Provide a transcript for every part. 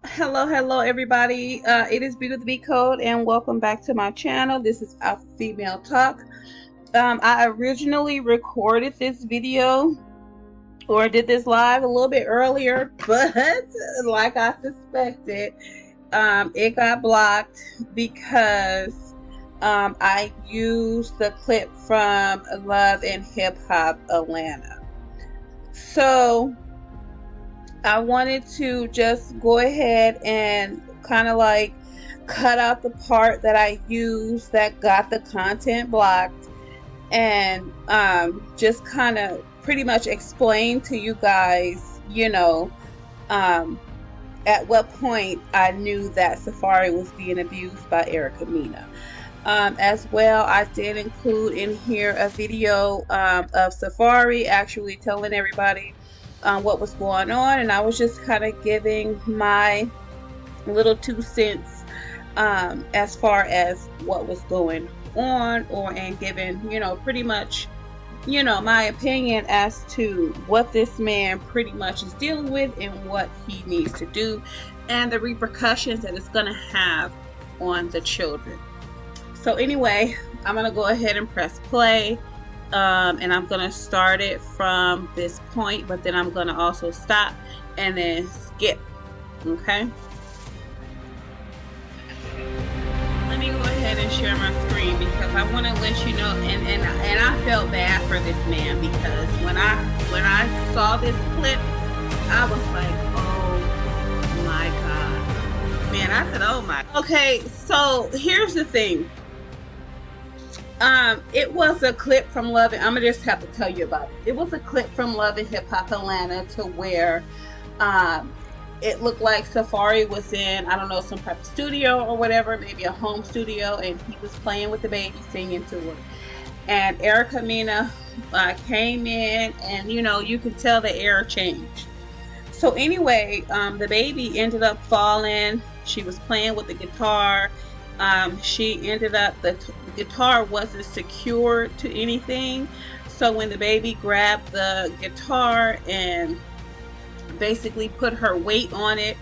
Hello, everybody. It is B with B Code, and welcome back to my channel. This is Alpha Female Talk. I originally recorded this video or did this live a little bit earlier, but like I suspected, it got blocked because I used the clip from Love and Hip Hop Atlanta. So I wanted to just go ahead and kind of like cut out the part that I used that got the content blocked, and just kind of pretty much explain to you guys, um, at what point I knew that Safaree was being abused by Erica Mena. As well, I did include in here a video of Safaree actually telling everybody what was going on, and I was just kind of giving my little 2 cents as far as what was going on, and giving, pretty much, my opinion as to what this man pretty much is dealing with and what he needs to do and the repercussions that it's going to have on the children. So anyway, I'm going to go ahead and press play. And I'm going to start it from this point, but then I'm going to also stop and then skip. Okay? Let me go ahead and share my screen because I want to let you know, and I felt bad for this man because when I saw this clip, I was like, oh my God. Man, I said, oh my. Okay, so here's the thing. It was a clip from Love, and I'm gonna just have to tell you about it. It was a clip from Love and Hip Hop Atlanta to where it looked like Safaree was in, I don't know, some type of studio or whatever, maybe a home studio, and he was playing with the baby, singing to her. And Erica Mena came in, and you could tell the air changed. So anyway, the baby ended up falling. She was playing with the guitar. She ended up, the guitar wasn't secured to anything, so when the baby grabbed the guitar and basically put her weight on it,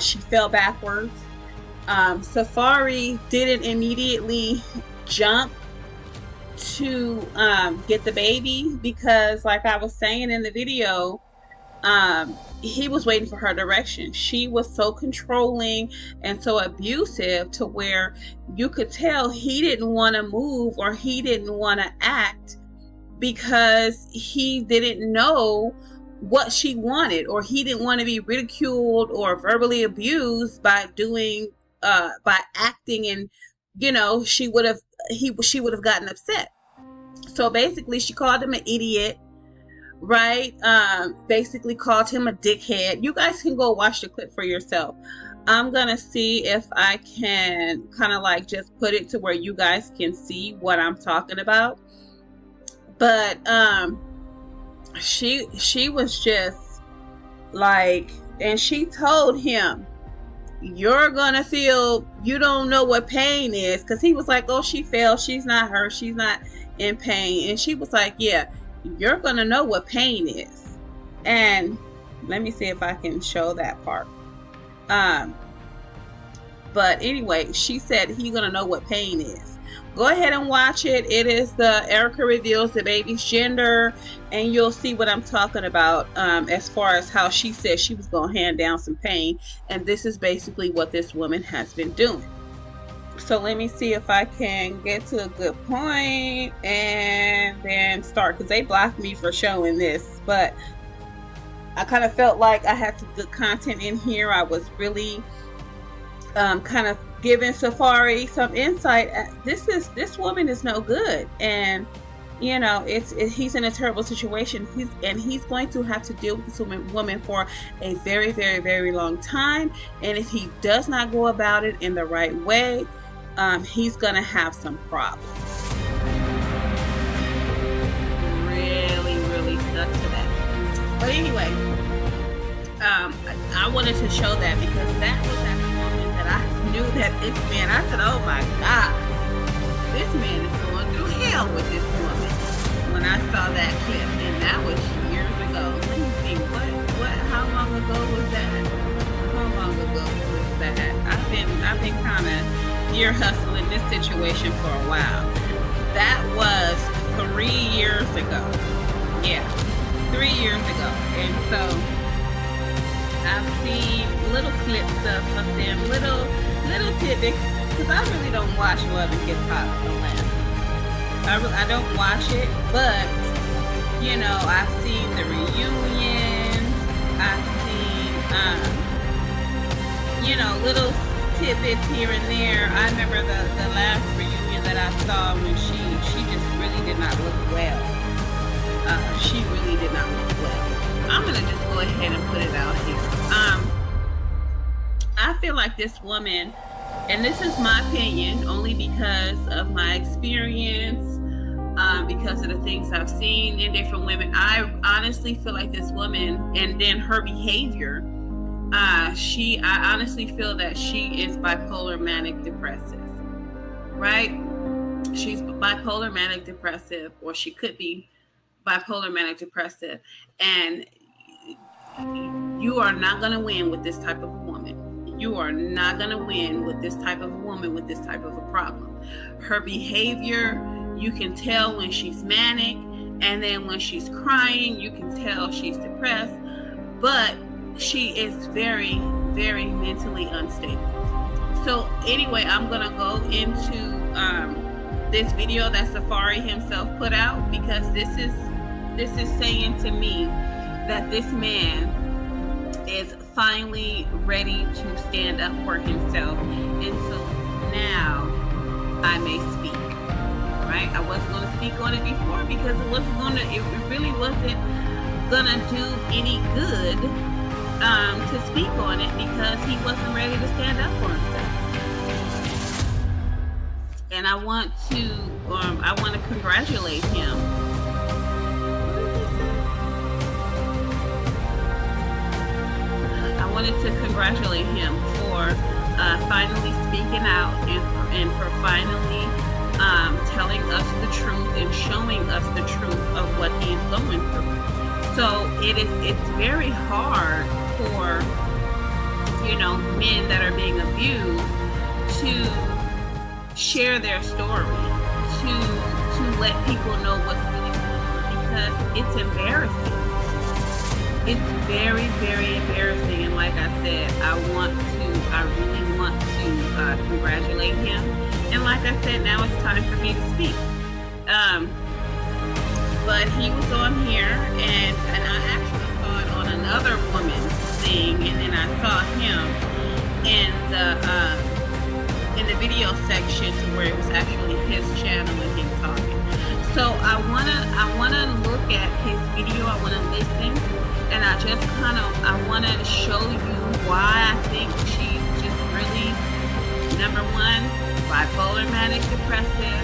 she fell backwards. Safaree didn't immediately jump to get the baby because, like I was saying in the video, he was waiting for her direction. She was so controlling and so abusive to where you could tell he didn't want to move or he didn't want to act because he didn't know what she wanted, or he didn't want to be ridiculed or verbally abused by acting, and she would have gotten upset. So basically she called him an idiot, right? Basically called him a dickhead. You guys can go watch the clip for yourself. I'm gonna see if I can kind of like just put it to where you guys can see what I'm talking about. But she was just like, and she told him, you're gonna feel, you don't know what pain is, because he was like, oh, she fell, she's not hurt, she's not in pain. And she was like, yeah, you're gonna know what pain is. And let me see if I can show that part. But anyway, she said he's gonna know what pain is. Go ahead and watch it. It is the Erica reveals the baby's gender, and you'll see what I'm talking about as far as how she said she was gonna hand down some pain, and this is basically what this woman has been doing. So let me see if I can get to a good point and then start, because they blocked me for showing this, but I kind of felt like I had some good content in here. I was really kind of giving Safaree some insight. This woman is no good, and he's in a terrible situation. He's going to have to deal with this woman for a very, very, very long time, and if he does not go about it in the right way, he's gonna have some problems. Really, really stuck to that. But anyway, I wanted to show that because that was that moment that I knew that this man, I said, oh my God, this man is going through hell with this woman. When I saw that clip, and that was years ago. Let me see, how long ago was that? How long ago? ear hustle in this situation for a while. That was 3 years ago. Yeah, 3 years ago. And so I've seen little clips of them, little tidbits, because I really don't watch Love and Hip Hop Atlanta. I don't watch it, but you know, I've seen the reunions. I've seen you know, little tidbits here and there. I remember the last reunion that I saw when she just really did not look well. She really did not look well. I'm gonna just go ahead and put it out here. I feel like this woman, and this is my opinion only because of my experience, because of the things I've seen in different women. I honestly feel like this woman, and then her behavior, I honestly feel that she is bipolar manic depressive, right? She's bipolar manic depressive, or she could be bipolar manic depressive, and you are not going to win with this type of woman. You are not going to win with this type of woman with this type of a problem. Her behavior, you can tell when she's manic, and then when she's crying, you can tell she's depressed, but she is very, very mentally unstable. So anyway, I'm going to go into this video that Safaree himself put out, because this is saying to me that this man is finally ready to stand up for himself. And so now I may speak, right? I wasn't going to speak on it before because it really wasn't going to do any good to speak on it, because he wasn't ready to stand up for himself. And I want to congratulate him. I wanted to congratulate him for finally speaking out and for finally telling us the truth and showing us the truth of what he's going through. So it's very hard for, you know, men that are being abused to share their story, to let people know what's really going on, because it's embarrassing. It's very, very embarrassing. And like I said, I really want to congratulate him. And like I said, now it's time for me to speak. But he was on here, and I actually saw it on another woman's thing, and then I saw him in the video section, to where it was actually his channel and him talking. So I wanna look at his video. I wanna listen, and I wanna show you why I think she's just really, number one, bipolar manic depressive,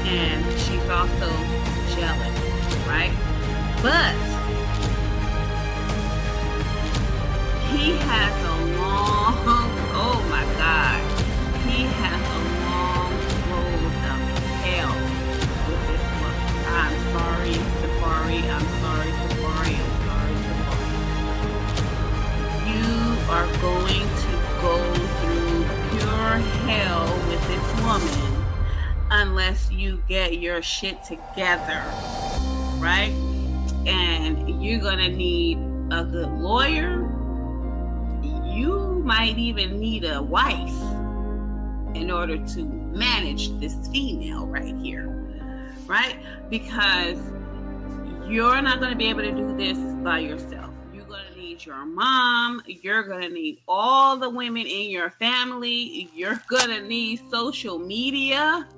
and she's also jealous, right? But he has a long, oh my God, he has a long road of hell with this woman. I'm sorry, Safaree. I'm sorry, Safaree. I'm sorry, Safaree. You are going to go through pure hell with this woman unless you get your shit together, right? And you're gonna need a good lawyer. You might even need a wife in order to manage this female right here, right? Because you're not going to be able to do this by yourself. You're going to need your mom. You're going to need all the women in your family. You're going to need social media.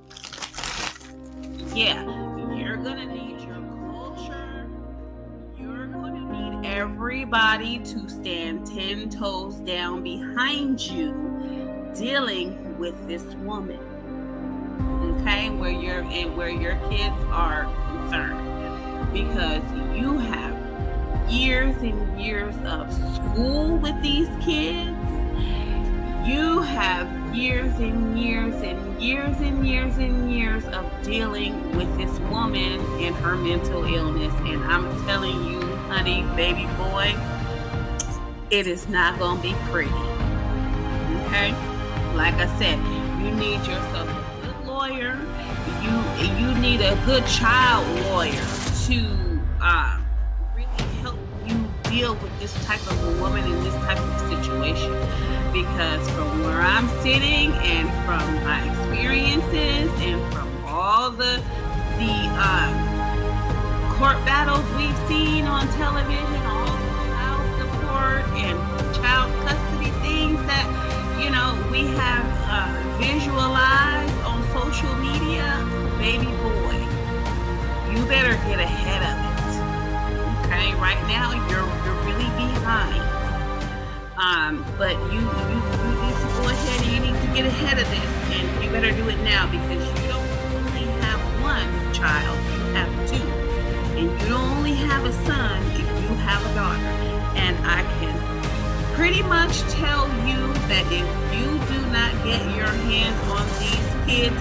Yeah, you're going to need your culture. You're going to need everybody to stand 10 toes down behind you dealing with this woman, okay, where your kids are concerned, because you have years and years of school with these kids. You have years and years and years and years and years of dealing with this woman and her mental illness, and I'm telling you, honey, baby boy, it is not gonna be pretty. Okay? Like I said, You need yourself a good lawyer. You need a good child lawyer to really help you deal with this type of a woman in this type of situation. Because from where I'm sitting and from my experiences and from all the court battles we've seen on television, all the child support and child custody things that, we have visualized on social media, baby boy, you better get ahead of it. Okay, right now you're really behind. But you need to go ahead and you need to get ahead of this, and you better do it now, because you don't only have one child, you have two. And you don't only have a son, you have a daughter. And I can pretty much tell you that if you do not get your hands on these kids,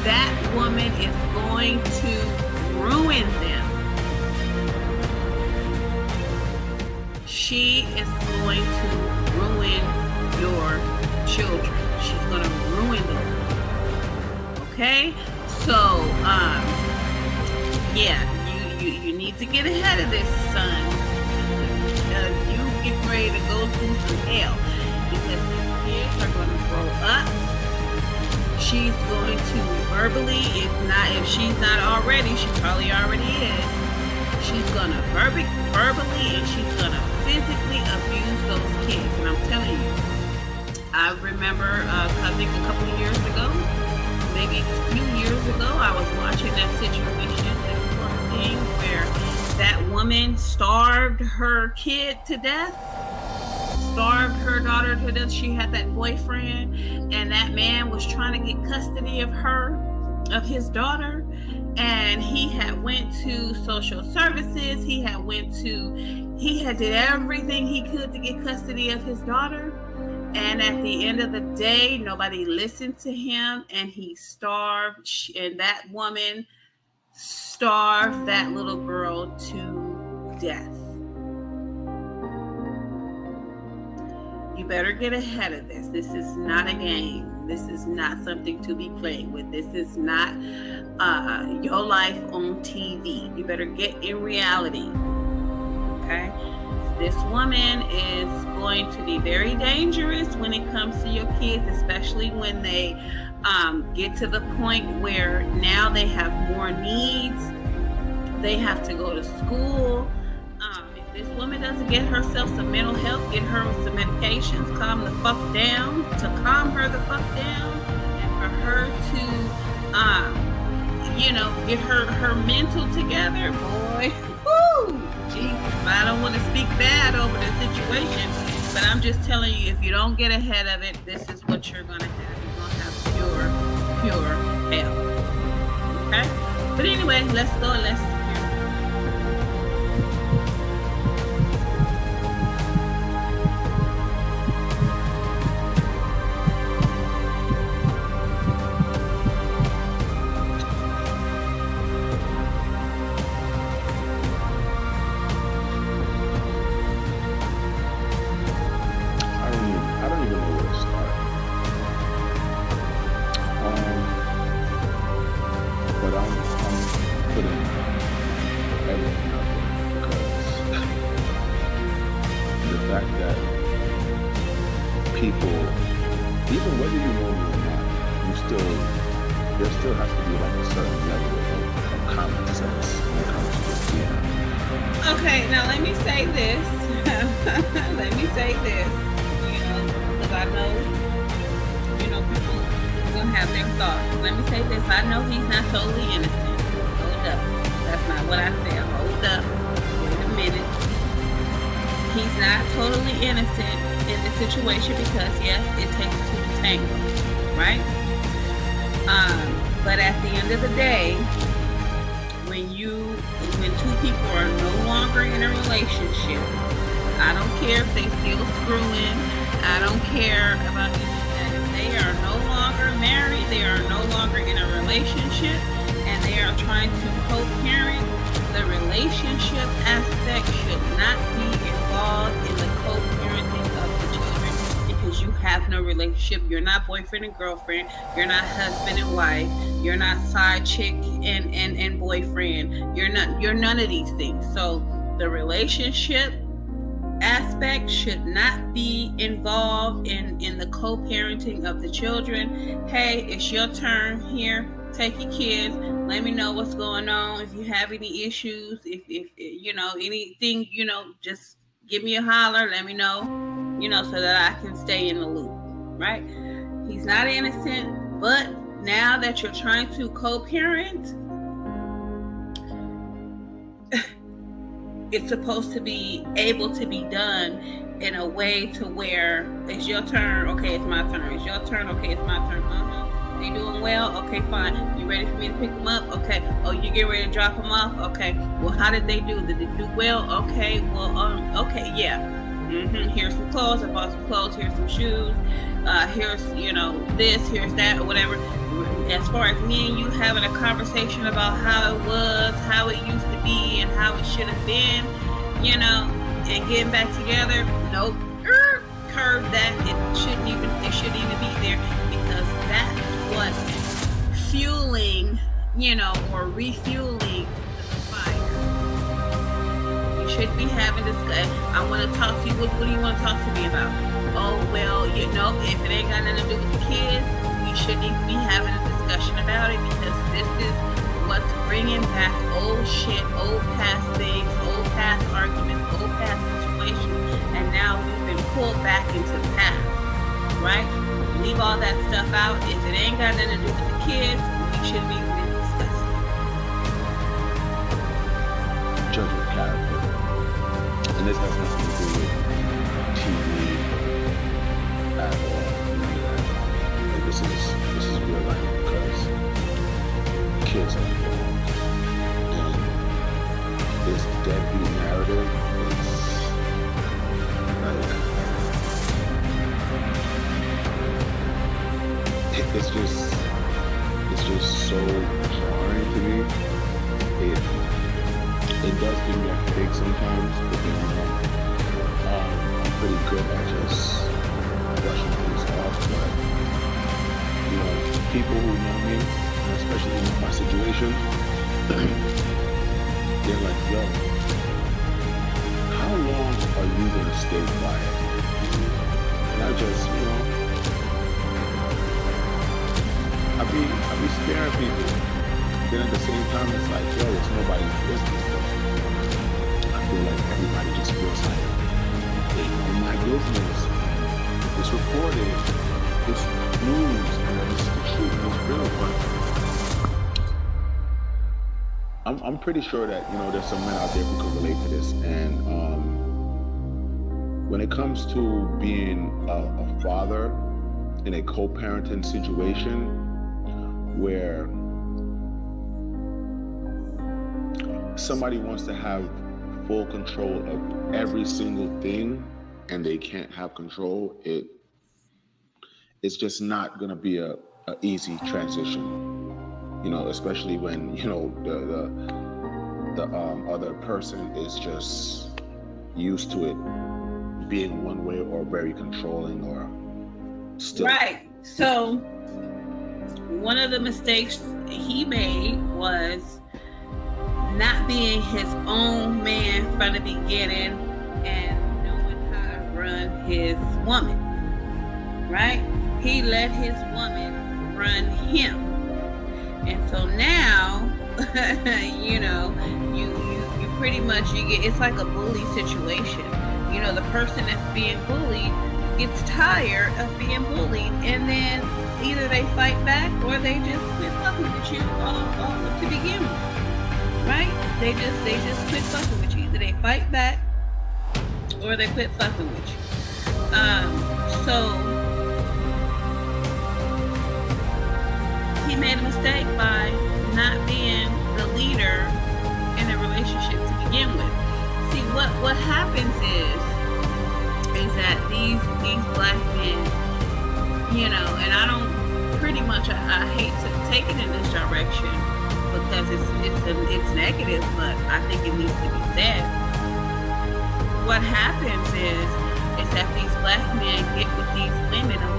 that woman is going to ruin them. She is going to ruin your children. She's going to ruin them. Okay? So, yeah, you need to get ahead of this, son. Because you get ready to go through some hell. Because these kids are going to grow up. She's going to verbally, if she's not already, she probably already is. She's going to verbally and she's going to physically abuse those kids. And I'm telling you, I remember, I think a couple of years ago, maybe a few years ago, I was watching that situation, that thing where that woman starved her kid to death, starved her daughter to death. She had that boyfriend, and that man was trying to get custody of his daughter, and he had went to social services. He had did everything he could to get custody of his daughter. And at the end of the day, nobody listened to him, and he starved, and that woman starved that little girl to death. You better get ahead of this. This is not a game. This is not something to be played with. This is not your life on TV. You better get in reality. Okay? This woman is going to be very dangerous when it comes to your kids, especially when they get to the point where now they have more needs. They have to go to school. If this woman doesn't get herself some mental health, get her some medications, calm the fuck down, to calm her the fuck down, and for her to, get her mental together, boy. Woo! Jesus, I don't want to speak bad over the situation, but I'm just telling you, if you don't get ahead of it, this is what you're going to have. You're going to have pure hell. Okay? But anyway, let's go. Let's hear. I don't even know where to start. But I'm putting everything out there because the fact that people, even whether you know me or not, there still has to be like a certain level of common sense when it comes to this. Okay, now let me say this. Because I know, people are going to have their thoughts. Let me say this. I know he's not totally innocent. Hold up. That's not what I said. Hold up. Wait a minute. He's not totally innocent in this situation because, yes, it takes two to tango, right? But at the end of the day, when two people are no longer in a relationship, I don't care if they still screwing. I don't care about anything. If they are no longer married, they are no longer in a relationship, and they are trying to co-parent, the relationship aspect should not be involved in the co-parenting of the children, because you have have no relationship. You're not boyfriend and girlfriend. You're not husband and wife. You're not side chick and boyfriend. You're none of these things. So the relationship aspect should not be involved in the co-parenting of the children. Hey, it's your turn here. Take your kids. Let me know what's going on. If you have any issues, if anything, just give me a holler. Let me know, so that I can stay in the loop. Right? He's not innocent, but now that you're trying to co-parent, it's supposed to be able to be done in a way to where it's your turn, okay, it's my turn. It's your turn, okay, it's my turn. They doing well? Okay, fine. You ready for me to pick them up? Okay. Oh, you get ready to drop them off? Okay. Well, how did they do? Did they do well? Okay. Well, okay, yeah. Here's some clothes. I bought some clothes. Here's some shoes. Here's, this. Here's that, or whatever. As far as me and you having a conversation about how it was, how it used to be, and how it should have been, and getting back together, nope. Curve that. It shouldn't even be there, because that's what's fueling, or refueling the fire. You shouldn't be having this. I want to talk to you. What do you want to talk to me about? Oh, well, if it ain't got nothing to do with the kids, we shouldn't even be having a discussion about it, because this is what's bringing back old shit, old past things, old past arguments, old past situations, and now we've been pulled back into the past, right? Leave all that stuff out. If it ain't got nothing to do with the kids, we shouldn't be even discussing it. Judging character. And this has nothing to do with TV at all. Like, this is real life, because kids are involved. And this deadbeat narrative is like, it's just so jarring to me. It does give me a headache sometimes, but I'm pretty good at just brushing things off. But people who know me, especially in my situation, they're like, yo, how long are you gonna stay quiet? And I just, I be scaring people. Then at the same time, it's like, yo, it's nobody's business. But I feel like everybody just feels like, they know my business. It's recorded. It's news. It's the truth. It's real. But I'm pretty sure that, there's some men out there who can relate to this. And when it comes to being a father in a co-parenting situation, where somebody wants to have full control of every single thing and they can't have control, it's just not going to be a easy transition, especially when the other person is just used to it being one way, or very controlling, or still right. So one of the mistakes he made was not being his own man from the beginning and knowing how to run his woman, right? He let his woman run him. And so now, you pretty much, it's like a bully situation. The person that's being bullied gets tired of being bullied, and then either they fight back or they just quit fucking with you to begin with, right? They just quit fucking with you. Either they fight back or they quit fucking with you. So he made a mistake by not being the leader in a relationship to begin with. See, what happens is that these black men, and I don't, pretty much, I hate to take it in this direction because it's negative, but I think it needs to be said. What happens is that these black men get with these women, and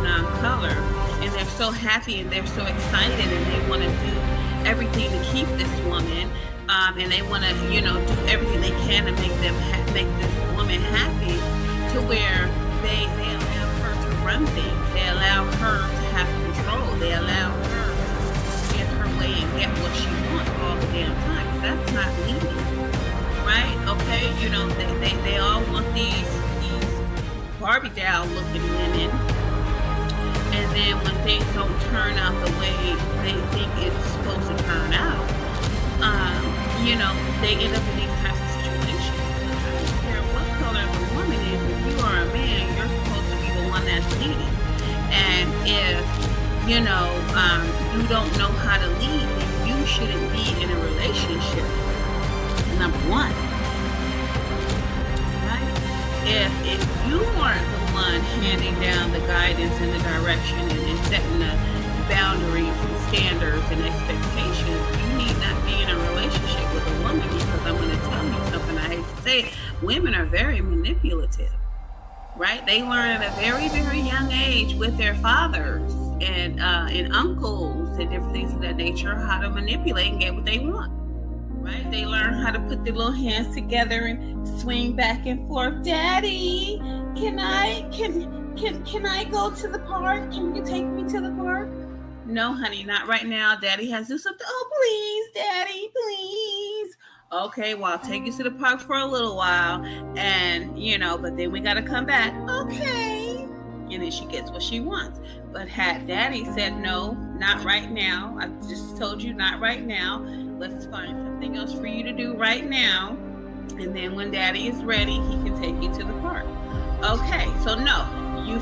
color, and they're so happy and they're so excited, and they want to do everything to keep this woman, and they want to, do everything they can to make this woman happy, to where they allow her to run things, they allow her to have control, they allow her to get her way and get what she wants all the damn time. That's not leading, right? Okay, they all want these Barbie doll looking women, and then when things don't turn out the way they think it's supposed to turn out, they end up in these types of situations. I don't care what color the woman is. If you are a man, you're supposed to be the one that's leading. And if you don't know how to lead, then you shouldn't be in a relationship. Number one, right? If you aren't the one handing down the guidance and the direction and setting the boundaries and standards and expectations, you need not be in a relationship with a woman, because I'm going to tell you something, I hate to say it, women are very manipulative, right? They learn at a very, very young age with their fathers and uncles and different things of that nature how to manipulate and get what they want. Right? They learn how to put their little hands together and swing back and forth. Daddy, can I go to the park? Can you take me to the park? No, honey, not right now. Daddy has to do something. Oh, please, Daddy, please. Okay, well, I'll take you to the park for a little while, and but then we gotta come back. Okay. And then she gets what she wants. But had Daddy said no, not right now, I just told you not right now. Let's find something else for you to do right now. And then when Daddy is ready, he can take you to the park. Okay, so no, you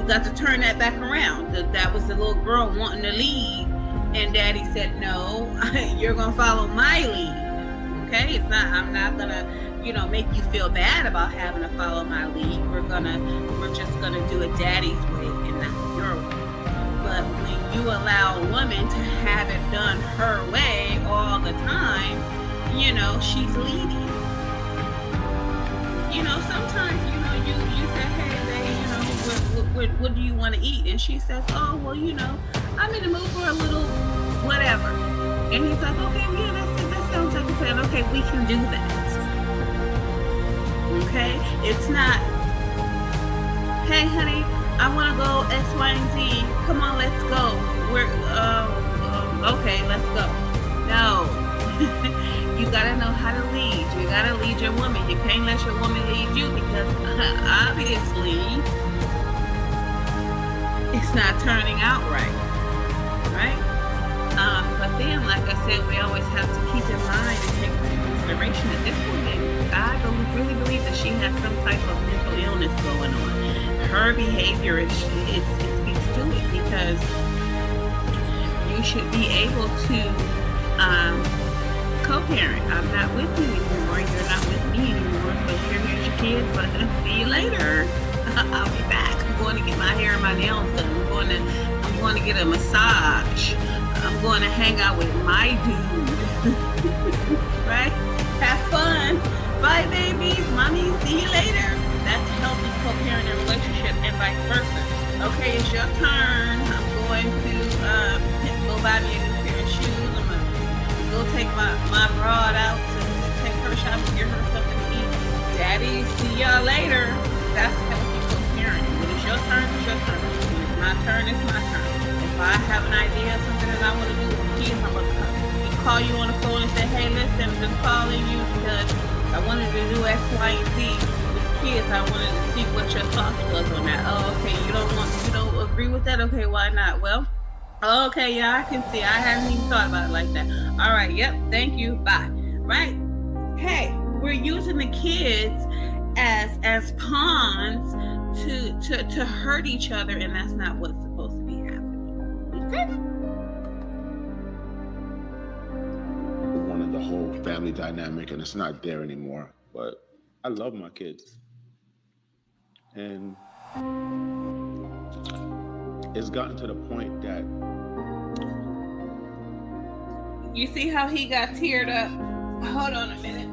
got to turn that back around. That was the little girl wanting to lead, and Daddy said no. You're gonna follow my lead. Okay, it's not. I'm not gonna, make you feel bad about having to follow my lead. We're just gonna do it Daddy's way and not your way. But when you allow a woman to have it done her way all the time, she's leading. Sometimes, you say, hey, babe, what do you want to eat? And she says, oh, well, I'm in the mood for a little whatever. And he's like, okay, yeah, that sounds like a plan. Okay, we can do that. Okay? It's not, hey, honey, I want to go X, Y, and Z. Come on, let's go. Okay, let's go. No. You gotta know how to lead. You gotta lead your woman. You can't let your woman lead you, because obviously it's not turning out right. Right? But then, like I said, we always have to keep in mind and take into consideration that this woman, I really believe that she has some type of mental illness going on. Her behavior, it speaks to it, because you should be able to co-parent. I'm not with you anymore. You're not with me anymore. So here's your kids. But see you later. I'll be back. I'm going to get my hair and my nails done. I'm going to get a massage. I'm going to hang out with my dude. Right? Have fun. Bye, babies. Mommy, see you later. That's healthy co-parenting relationship, and vice versa. Okay, it's your turn. I'm going to go buy me a new pair of shoes. I'm going to go take my broad out to take her shopping, get her something to eat. Daddy, see y'all later. That's healthy co-parenting. When it's your turn, it's your turn. When it's my turn, it's my turn. If I have an idea of something that I want to do with the kids, I'm going to call you on the phone and say, hey, listen, I'm just calling you because I wanted to do X, Y, and Z with the kids. I wanted to see what your thoughts was on that. Oh, okay, you don't agree with that? Okay, why not? Well, okay, yeah, I can see. I hadn't even thought about it like that. All right, yep, thank you, bye. Right? Hey, we're using the kids as pawns to hurt each other, and that's not what's supposed to be happening. Okay? One of the whole family dynamic, and it's not there anymore. But I love my kids, and it's gotten to the point that you see how he got teared up. Hold on a minute.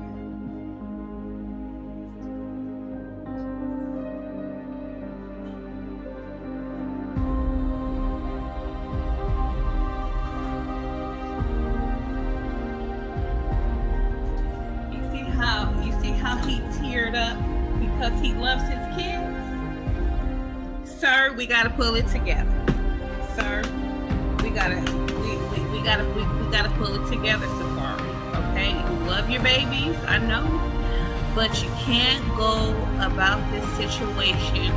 because he loves his kids? Sir, we gotta pull it together. Sir, we gotta pull it together, Safaree. Okay? You love your babies, I know, but you can't go about this situation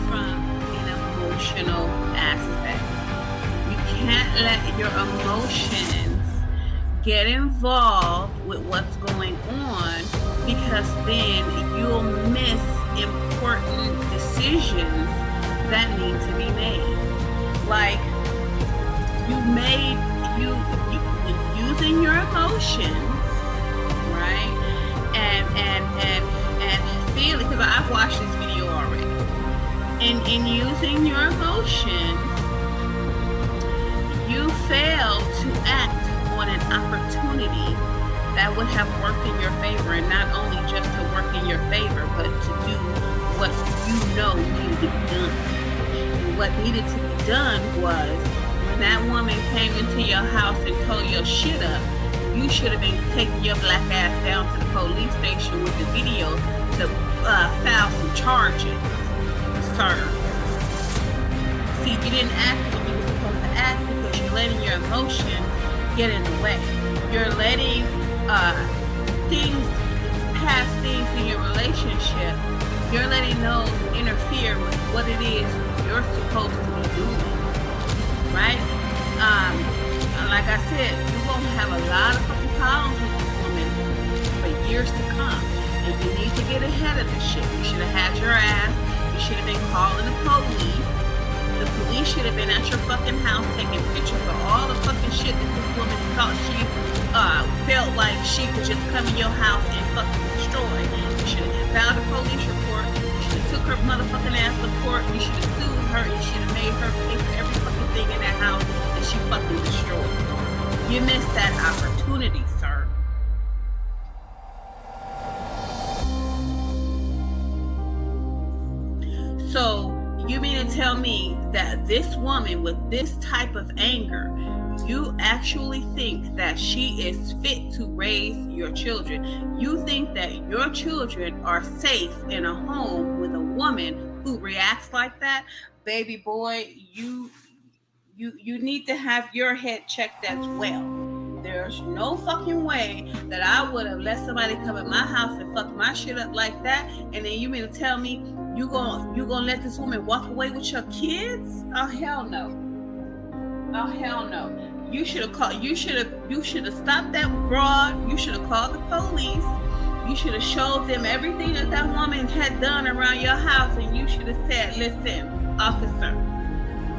from an emotional aspect. You can't let your emotions get involved with what's going on, because then you'll miss important decisions that need to be made. Like, you using your emotions, right? And feeling, because I've watched this video already. In using your emotions, you fail to act on an opportunity that would have worked in your favor, and not only just to work in your favor, but to do what you know needed to be done. And what needed to be done was, when that woman came into your house and tore your shit up, you should have been taking your black ass down to the police station with the video to file some charges, sir. See, you didn't act when you were supposed to act, because you're letting your emotions get in the way. You're letting past things in your relationship, you're letting those interfere with what it is you're supposed to be doing, right? Like I said, you're going to have a lot of fucking problems with this woman for years to come, and you need to get ahead of this shit. You should have had your ass, you should have been calling the police. The police should have been at your fucking house taking pictures of all the fucking shit that this woman thought she felt like she could just come in your house and fucking destroy. You should have filed a police report. You should have took her motherfucking ass to court. You should have sued her. You should have made her pay for every fucking thing in that house that she fucking destroyed. You missed that opportunity, sir. So, you mean to tell me that this woman with this type of anger, you actually think that she is fit to raise your children? You think that your children are safe in a home with a woman who reacts like that? Baby boy, you need to have your head checked as well. There's no fucking way that I would have let somebody come in my house and fuck my shit up like that, and then you mean to tell me you gonna let this woman walk away with your kids? Oh hell no. Oh hell no. You should have stopped that broad. You should have called the police. You should have showed them everything that woman had done around your house, and you should have said, listen, officer,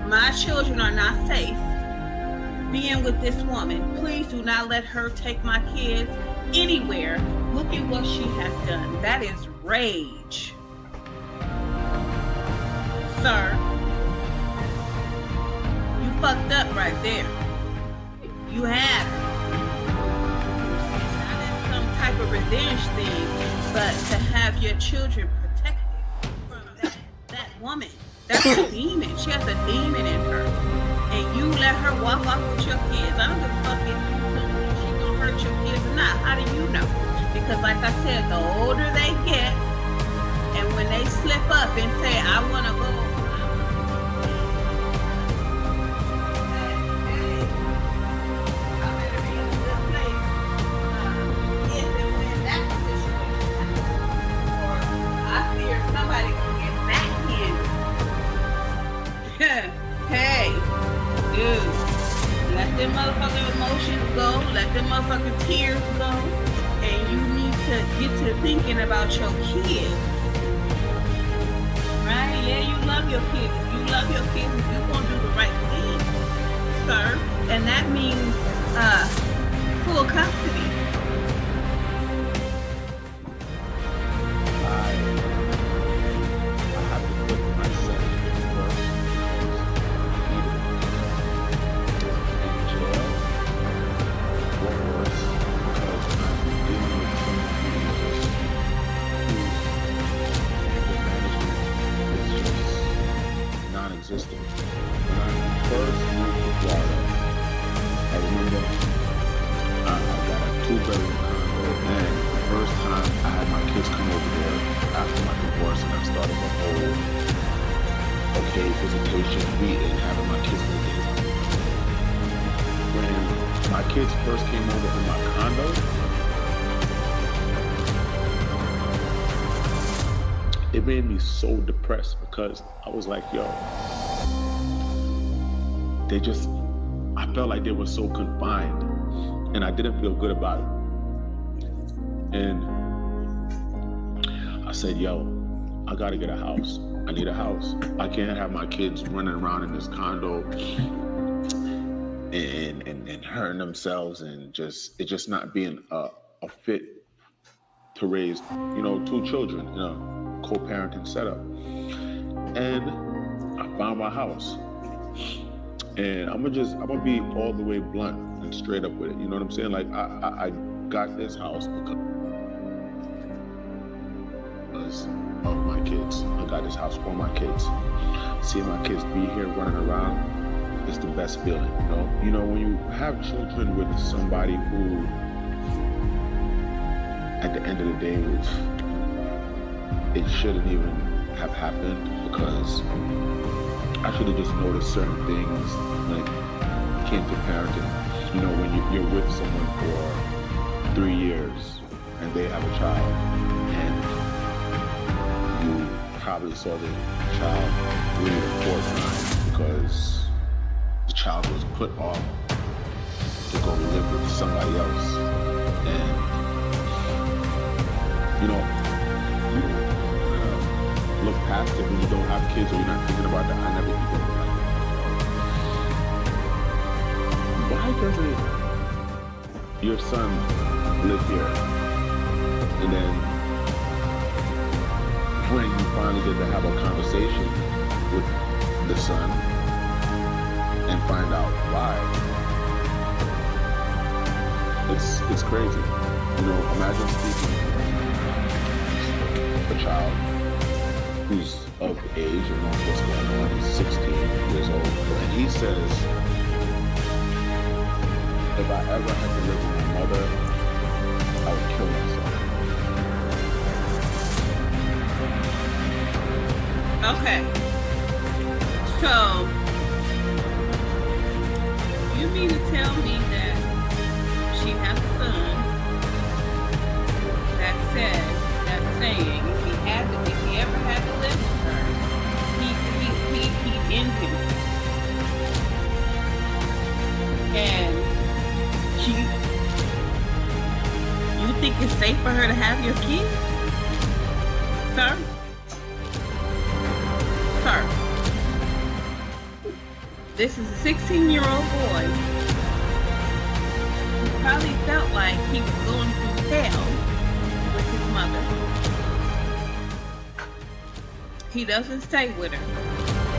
my children are not safe being with this woman. Please do not let her take my kids anywhere. Look at what she has done. That is rage. Sir, you fucked up right there. You had her. Not as some type of revenge thing, but to have your children protected from that woman. That's a demon. She has a demon in her. And you let her walk off with your kids. I don't give a fuck if she's gonna hurt your kids or not. How do you know? Because like I said, the older they get, and when they slip up and say, I want to go, I better be in a good place. If and when that situation happens. Or I fear somebody gonna get back in. Hey, dude, let them motherfucking emotions go, let them motherfucking tears go, and you need to get to thinking about your kids. Right? Yeah, you love your kids. You love your kids, you're gonna do the right thing, sir. And that means full custody. I have to put myself first. Either in jail or worse, because I'm dealing with someone whose management is just non-existent. When I first moved to Florida, I remember I got a 2-bedroom condo, and first time I had my kids come over there after my divorce, and I started the whole visitation, meeting, having my kids for the days. When my kids first came over in my condo, it made me so depressed because I was like, yo, I felt like they were so confined, and I didn't feel good about it. And I said, yo, I gotta get a house. I need a house. I can't have my kids running around in this condo and hurting themselves, and it just not being a fit to raise, two children in a co-parenting setup. And I found my house. And I'm gonna be all the way blunt and straight up with it. You know what I'm saying? Like I got this house because of my kids. I got this house for my kids. Seeing my kids be here running around is the best feeling, You know, when you have children with somebody who, at the end of the day, it shouldn't even have happened, because I should have just noticed certain things when it came to parenting. When you're with someone for 3 years and they have a child, and you probably saw the child 3 or 4 times because the child was put off to go live with somebody else. And, look past it when you don't have kids or you're not thinking about that. I never think about that. Why doesn't your son live here? And then when you finally get to have a conversation with the son and find out why, it's crazy. Imagine speaking to a child who's of age and knows what's going on. He's 16 years old. And he says, if I ever had to live with my mother, I would kill myself. Okay. So, you mean to tell me that she has a son that says, that saying, if he ever had to live with her, he'd end himself. And you think it's safe for her to have your kids? Sir? Sir. This is a 16-year-old boy who probably felt like he was going through hell with his mother. He doesn't stay with her.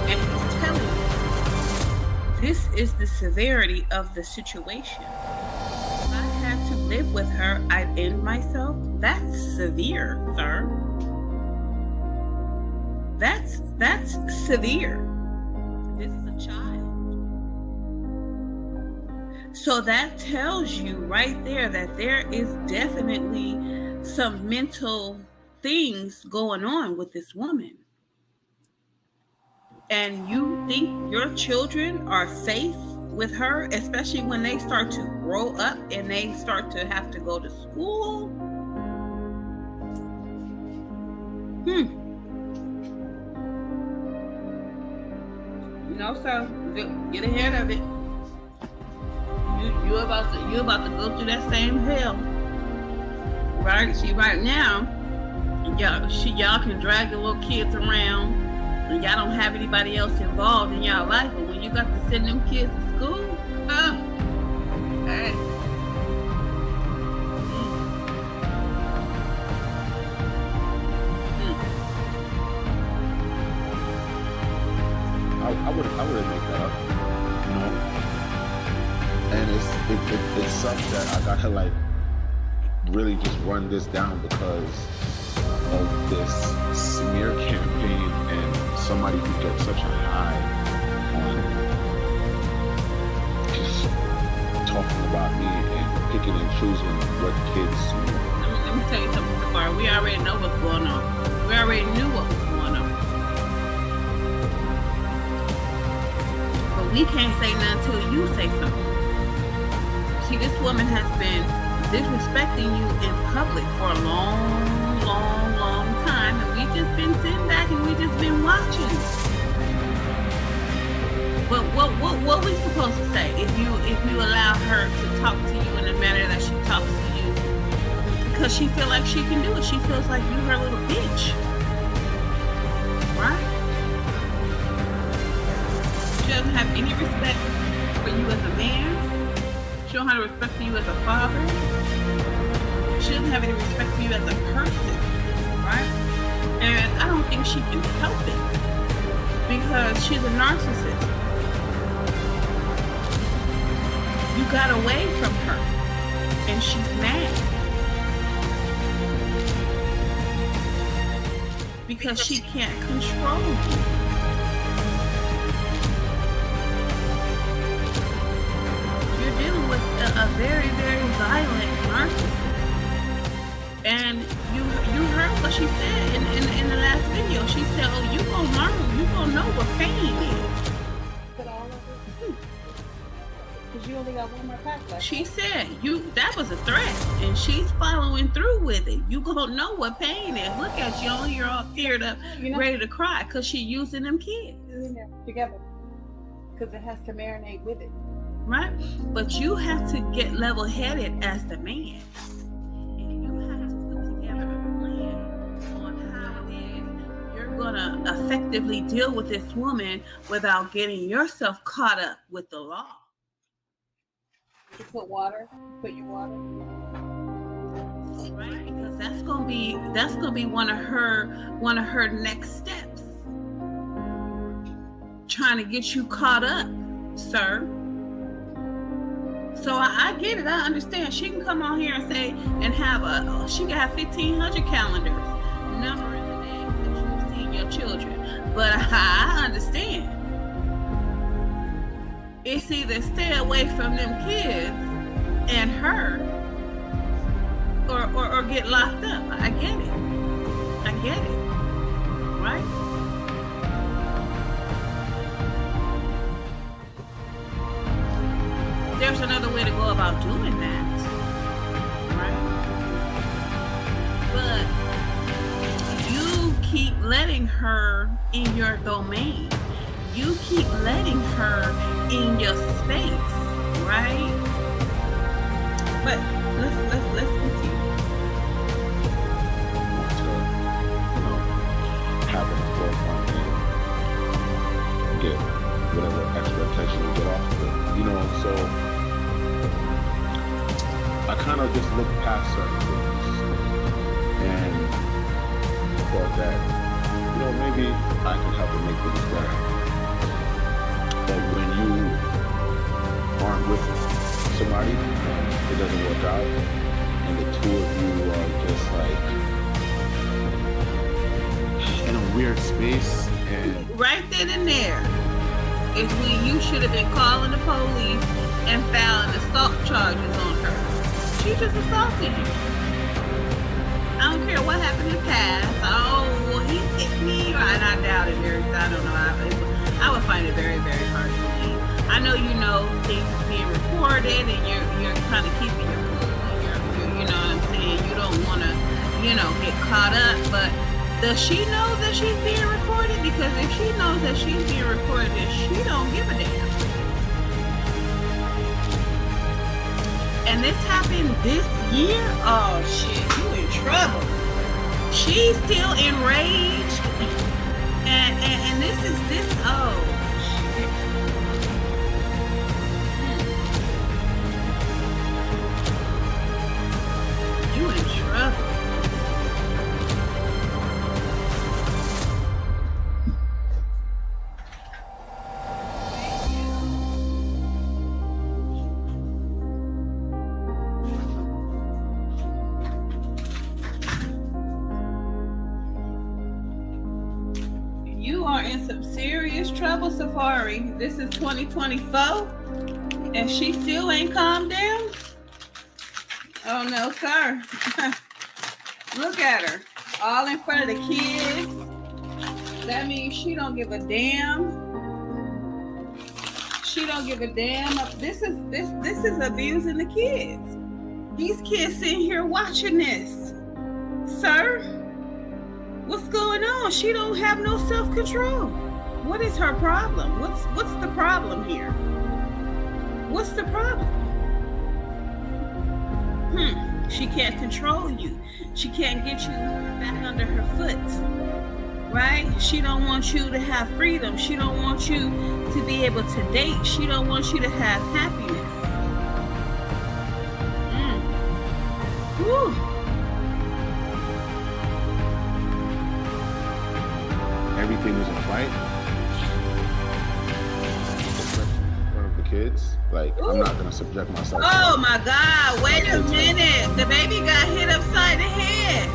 And he's telling you, this is the severity of the situation. If I had to live with her, I'd end myself. That's severe, sir. That's severe. This is a child. So that tells you right there that there is definitely some mental things going on with this woman. And you think your children are safe with her, especially when they start to grow up and they start to have to go to school? No, sir. Get ahead of it. You about to go through that same hell. Right? See, right now, y'all can drag the little kids around. And y'all don't have anybody else involved in y'all life, but when you got to send them kids to school, hey. I wouldn't make that up, And it sucks that I gotta really just run this down because of this smear campaign and somebody who gets such a high on just talking about me and picking and choosing what kids let me tell you something, Safaree. We already know what's going on. We already knew what was going on. But we can't say nothing until you say something. See, this woman has been disrespecting you in public for a long, long, long time, and we just been sitting back and we just been watching. But what we supposed to say if you allow her to talk to you in the manner that she talks to you? Because she feel like she can do it. She feels like you her little bitch, right? She doesn't have any respect for you as a man. She don't have respect for you as a father. She doesn't have any respect for you as a person, right? And I don't think she can help it because she's a narcissist. You got away from her and she's mad because she can't control you. You're dealing with a very, very violent narcissist. And you heard what she said in the last video. She said, oh, you gonna learn, you gonna know what pain is. Put all of it. Because you only got one more pack left. She said that was a threat, and she's following through with it. You gonna know what pain is. Look at you, you're all teared up, ready to cry because she's using them kids. Together. Because it has to marinate with it. Right? But you have to get level-headed as the man. And you have to put together a plan on how it is you're gonna effectively deal with this woman without getting yourself caught up with the law. You put your water. Right? Because that's gonna be one of her next steps. Trying to get you caught up, sir. So I get it. I understand. She can come on here and say and she can have 1,500 calendars numbering the days that you've seen your children. But I understand. It's either stay away from them kids and her or get locked up. I get it. Right? There's another way to go about doing that. Right? But you keep letting her in your domain. You keep letting her in your space, right? But let's continue. Have it forefront and get whatever extra attention you get off of it. So I kind of just looked past certain things and thought that, maybe I can help her make things better. But when you aren't with somebody and it doesn't work out, and the two of you are just like in a weird space, and right then and there is when you should have been calling the police and filing assault charges on her. She just assaulted you. I don't care what happened in the past. Oh, well, he hit me. And I doubt it very. I don't know. I would find it very, very hard to believe. I know things are being recorded and you're kind of keeping your cool. You know what I'm saying? You don't want to, get caught up. But does she know that she's being recorded? Because if she knows that she's being recorded, then she don't give a damn. And this happened this year? Oh shit, you in trouble. She's still enraged. And this, oh shit. You in trouble. You are in some serious trouble, Safaree. This is 2024 and she still ain't calmed down? Oh no, sir. Look at her. All in front of the kids. That means she don't give a damn. She don't give a damn. This is abusing the kids. These kids sitting here watching this. Sir, what's going on? She don't have no self-control. What is her problem? What's the problem here? What's the problem? She can't control you. She can't get you back under her foot. Right? She don't want you to have freedom. She don't want you to be able to date. She don't want you to have happiness. Woo. Everything was a fight. In front of the kids. Like, I'm not gonna subject myself. Oh my God! Wait a minute. The baby got hit upside the head.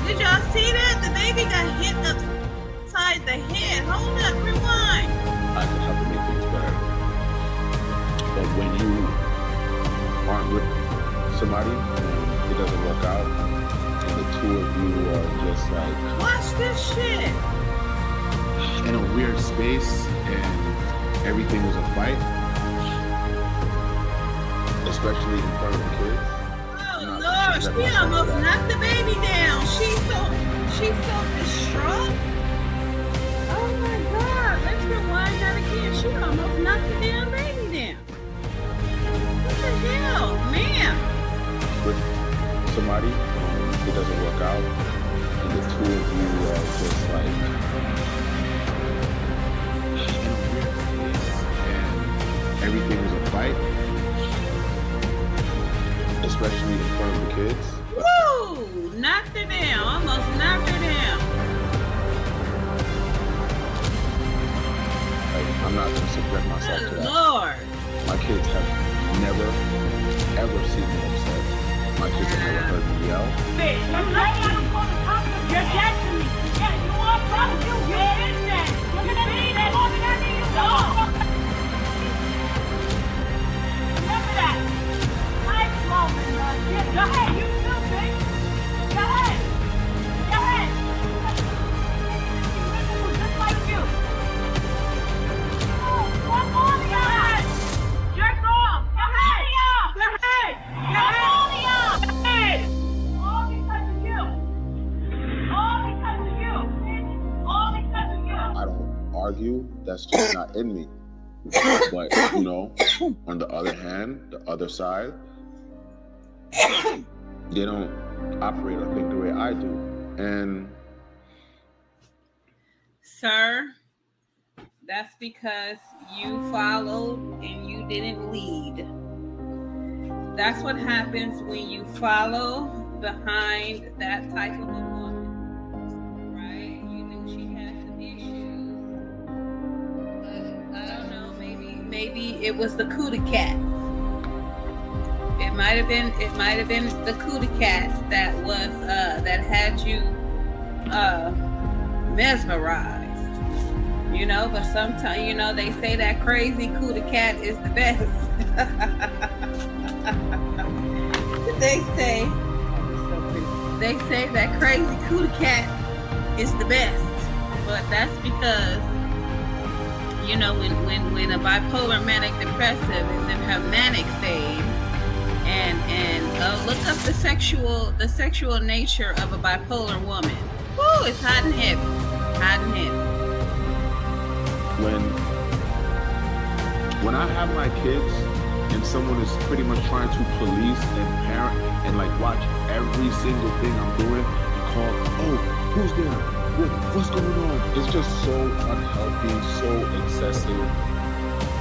Did y'all see that? The baby got hit upside the head. Hold up, rewind. I could help to make things better. But when you aren't with somebody and it doesn't work out, and the two of you are just like, watch this shit, in a weird space, and everything was a fight, especially in front of the kids. Oh Lord, she almost knocked the baby down. She's so distraught. Oh my God, let's rewind that again. She almost knocked the damn baby down. What the hell, man? With somebody, it doesn't work out, and the two of you are just like in a weird place, and everything is a fight, especially in front of the kids. Woo! Knocked her down. Almost knocked her down. Like, I'm not gonna subject myself to that. Lord. My kids have never, ever seen me upset. My kids have never heard me yell. You're catching me. Yeah, you are probably you. You're in there. You're gonna be there longer than me. Remember that. Nice moment, Go ahead, you too, bitch. Go ahead. Go ahead. Just like you. Oh, one more, guys. Jerk off. Go ahead. Go ahead. Go ahead. All because of you. All because of you. All because of you. I don't argue. That's just not in me. But, you know, on the other hand, the other side, they don't operate or think the way I do. And sir, that's because you followed and you didn't lead. That's what happens when you follow behind that type of a woman, right? You knew she had some issues, but I don't know, maybe it was the cootie cat. It might have been the cootie cat that was that had you mesmerized, you know. But sometimes, you know, they say that crazy cootie cat is the best. They say that crazy cootie cat is the best, but that's because, you know, when a bipolar manic depressive is in her manic phase. And look up the sexual nature of a bipolar woman. Woo, it's hot and heavy. Hot and heavy. When I have my kids and someone is pretty much trying to police and parent and like watch every single thing I'm doing and call, oh, who's there? What's going on? It's just so unhealthy, so excessive,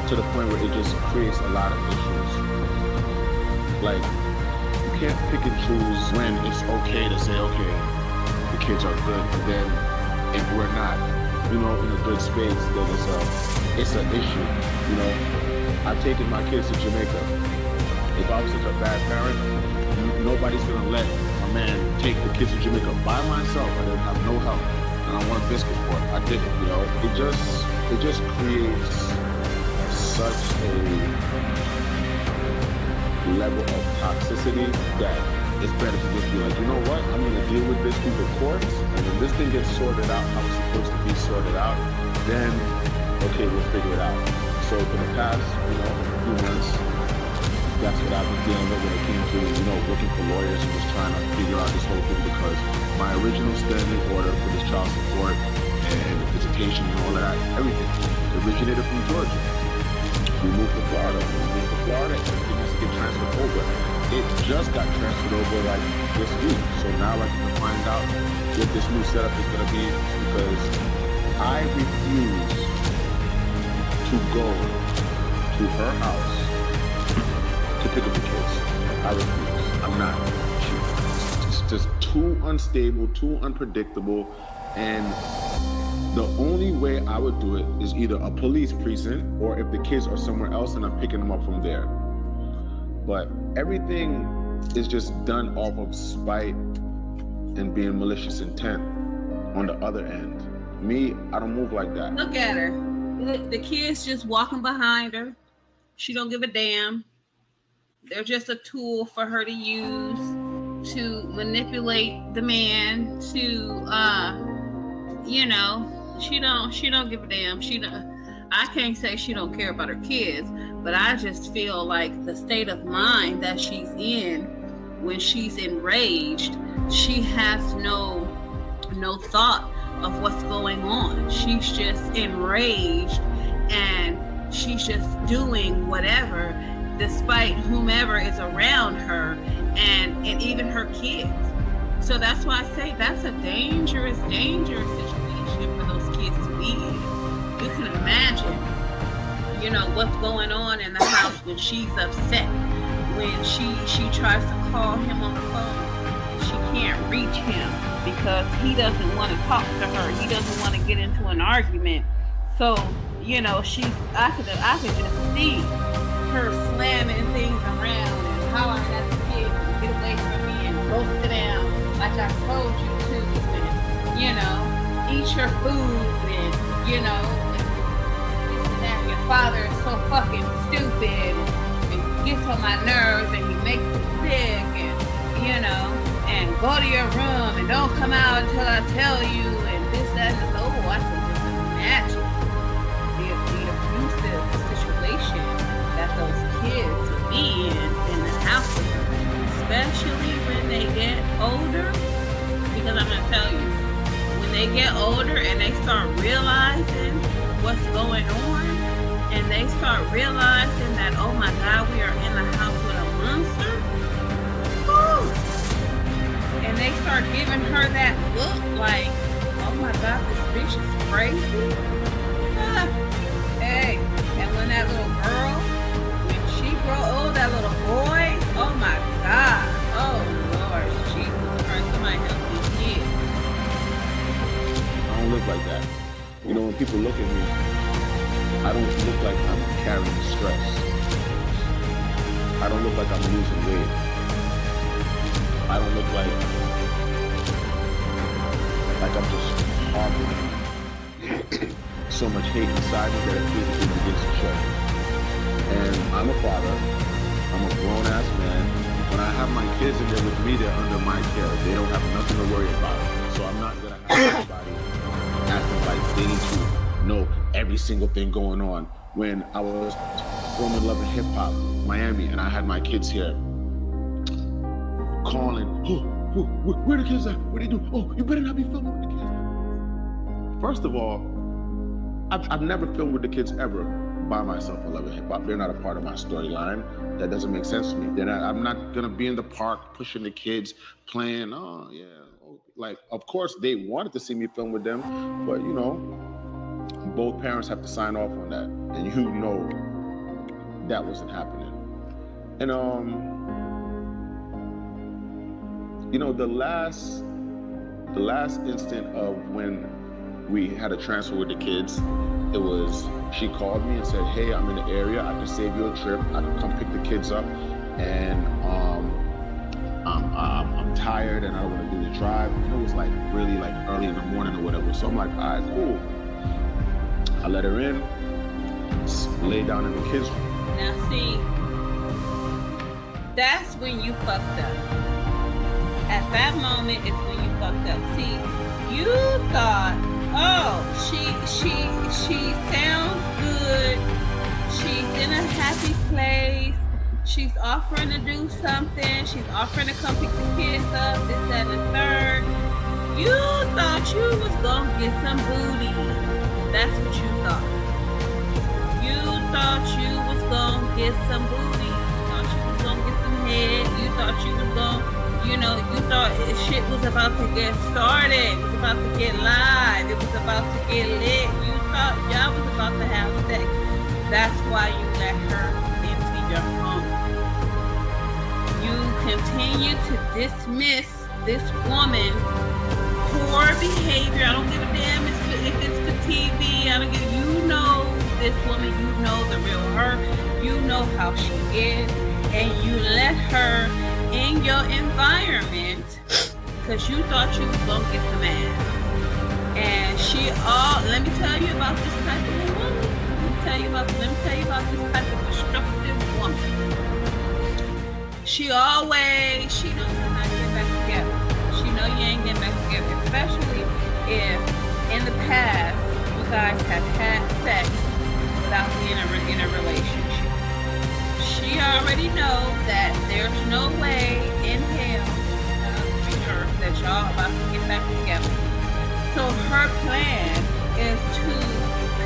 to the point where it just creates a lot of issues. Like, you can't pick and choose when it's okay to say, okay, the kids are good, and then if we're not, you know, in a good space, then it's an issue, you know. I've taken my kids to Jamaica. If I was such a bad parent, nobody's gonna let a man take the kids to Jamaica by myself. I didn't have no help, and I want a biscuit for it. I didn't, you know. It just creates such a level of toxicity that it's better to just be like, you know what, I'm going to deal with this through the courts, and when this thing gets sorted out how it's supposed to be sorted out, then, okay, we'll figure it out. So for the past, few months, that's what I've been dealing with when it came to, looking for lawyers and just trying to figure out this whole thing, because my original standing order for this child support and visitation and all of that, everything, originated from Georgia. We moved to Florida. Everything has to get transferred over. It just got transferred over like this week. So now I can find out what this new setup is going to be, because I refuse to go to her house to pick up the kids. I refuse. I'm not. It's just too unstable, too unpredictable, and the only way I would do it is either a police precinct, or if the kids are somewhere else and I'm picking them up from there. But everything is just done off of spite and being malicious intent on the other end. Me, I don't move like that. Look at her. The kids just walking behind her. She don't give a damn. They're just a tool for her to use to manipulate the man to, she don't give a damn. I can't say she don't care about her kids, but I just feel like the state of mind that she's in when she's enraged, she has no thought of what's going on. She's just enraged and she's just doing whatever despite whomever is around her and even her kids. So that's why I say that's a dangerous situation for those kids to be in. You can imagine, what's going on in the house when she's upset, when she tries to call him on the phone. She can't reach him because he doesn't want to talk to her. He doesn't want to get into an argument. So, I could just see her slamming things around and hollering at the kids and get away from me and go sit down like I told you to, and, eat your food and, this and that. Your father is so fucking stupid and gets on my nerves and he makes me sick and, and go to your room and don't come out until I tell you and this, that, and oh, I can just imagine the abusive situation that those kids will be in the house with her, especially when they get older, because I'm gonna tell you, when they get older and they start realizing what's going on, and they start realizing that, oh my God, we are in the house with a monster, woo! And they start giving her that look like, oh my God, this bitch is crazy. Hey, and when that little girl, that little boy, oh my God, oh Lord, Jesus Christ, somebody help these kids. I don't look like that. When people look at me, I don't look like I'm carrying stress. I don't look like I'm losing weight. I don't look like I'm just harboring so much hate inside me that it physically begins to show. And I'm a father. I'm a grown-ass man. When I have my kids in there with me, they're under my care. They don't have nothing to worry about. So I'm not going to have anybody acting like they need to know every single thing going on. When I was filming Love and Hip Hop, Miami, and I had my kids here calling, where the kids at? What they do? Oh, you better not be filming with the kids. First of all, I've never filmed with the kids ever by myself in Love and Hip Hop. They're not a part of my storyline. That doesn't make sense to me. I'm not gonna be in the park pushing the kids, playing, like, of course they wanted to see me film with them, but both parents have to sign off on that, and that wasn't happening. And the last instant of when we had a transfer with the kids, it was, she called me and said, hey, I'm in the area, I can save you a trip, I can come pick the kids up, and I'm tired and I don't want to do the drive. And it was like really like early in the morning or whatever. So I'm like, all right, cool. I let her in, lay down in the kids' room. Now see, that's when you fucked up. at that moment is when you fucked up. See, you thought, oh, she sounds good. She's in a happy place. She's offering to do something. She's offering to come pick the kids up, this, that, and the third. You thought you was gonna get some booty. That's what you thought. You thought you was gonna get some booty. You thought you was gonna get some head. You thought you was gonna, you thought shit was about to get started. It was about to get live. It was about to get lit. You thought y'all was about to have sex. That's why you let her into your home. You continue to dismiss this woman's poor behavior. I don't give a damn if it's the TV. I don't give. You know this woman. You know the real her. You know how she is, and you let her in your environment because you thought you was gonna get some ass. And let me tell you about this type of woman. Let me tell you about this type of destructive woman. She know you're not getting back together. She know you ain't getting back together, especially if in the past you guys have had sex without being in a relationship. She already knows that there's no way in hell that y'all about to get back together. So her plan is to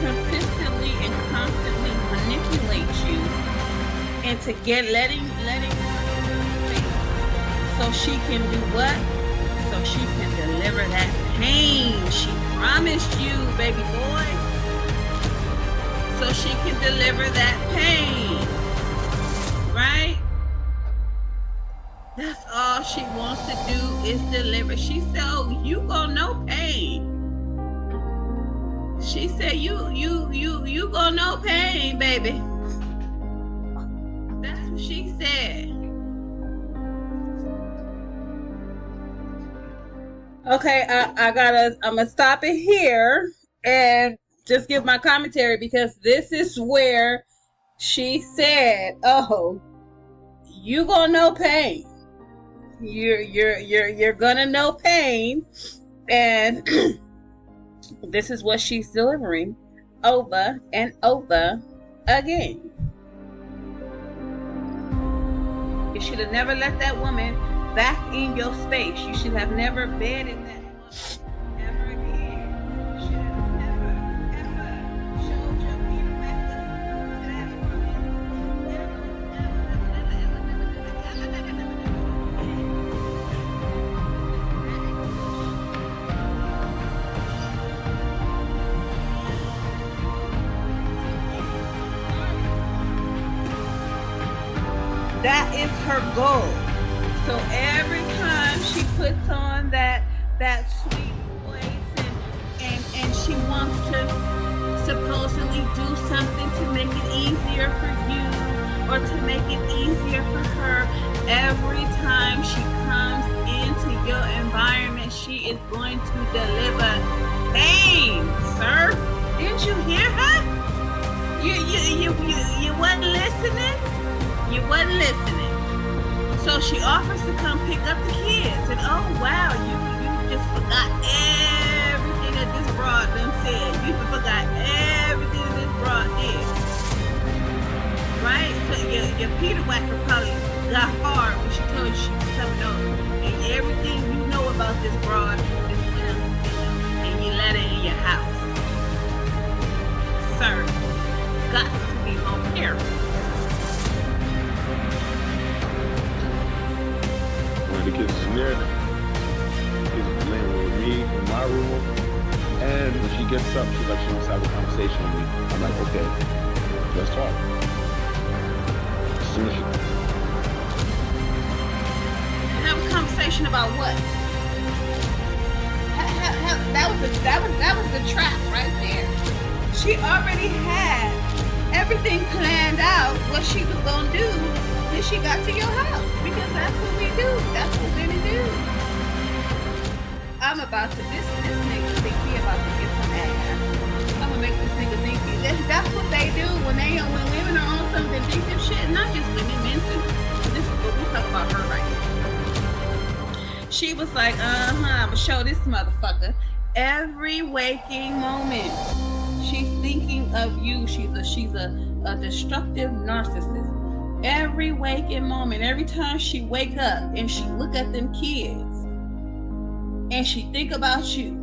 consistently and constantly manipulate you into letting so she can do what? So she can deliver that pain she promised you, baby boy. So she can deliver that pain, right? That's all she wants to do is deliver. She said, "Oh, you gonna know pain." She said, "You gonna know pain, baby." That's what she said. Okay, I'm gonna stop it here and just give my commentary because this is where she said, "Oh, you gonna know pain. You're gonna know pain," and this is what she's delivering over and over again. You should have never let that woman back in your space. You should have never bedded that woman ever again. You should have never, ever showed your feet back up to that woman. That is her goal. So every time she puts on that sweet voice and she wants to supposedly do something to make it easier for you or to make it easier for her, every time she comes into your environment, she is going to deliver pain, sir. Didn't you hear her? You wasn't listening? You wasn't listening. So she offers to come pick up the kids, and oh wow, you just forgot everything that this broad done said. You forgot everything that this broad did, right? So your Peter Whacker probably got hard when she told you she was coming over, and everything you know about this broad is and you let it in your house, sir. Got to be more careful. The kids is near them. She's playing with me in my room. And when she gets up, she's like, she wants to have a conversation with me. I'm like, okay, let's talk. As soon as she... Have a conversation about what? That was the trap right there. She already had everything planned out what she was gonna do when she got to your house, because that's what we do. That's what women do. I'm about to this nigga think he about to get some ass. I'm gonna make this nigga think that's what they do when women are on some vindictive shit. Not just women, men too. This is what we talk about her right now. She was like, I'ma show this motherfucker. Every waking moment, she's thinking of you. She's a destructive narcissist. Every waking moment, every time she wake up and she look at them kids and she think about you,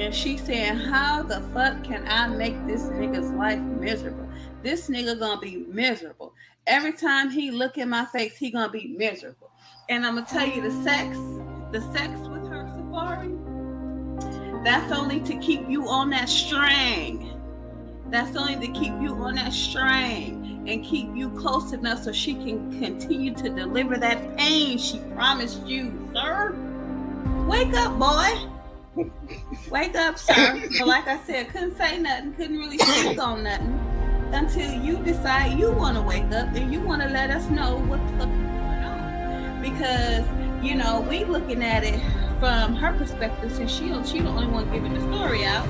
and she saying, how the fuck can I make this nigga's life miserable? This nigga gonna be miserable. Every time he look in my face, he gonna be miserable. And I'm gonna tell you, the sex with her, Safaree, that's only to keep you on that string. That's only to keep you on that string and keep you close enough so she can continue to deliver that pain she promised you, sir. Wake up, boy. Wake up, sir. But like I said, couldn't say nothing, couldn't really speak on nothing until you decide you want to wake up and you want to let us know what the fuck is going on. Because, you know, we looking at it from her perspective, since she the only one giving the story out.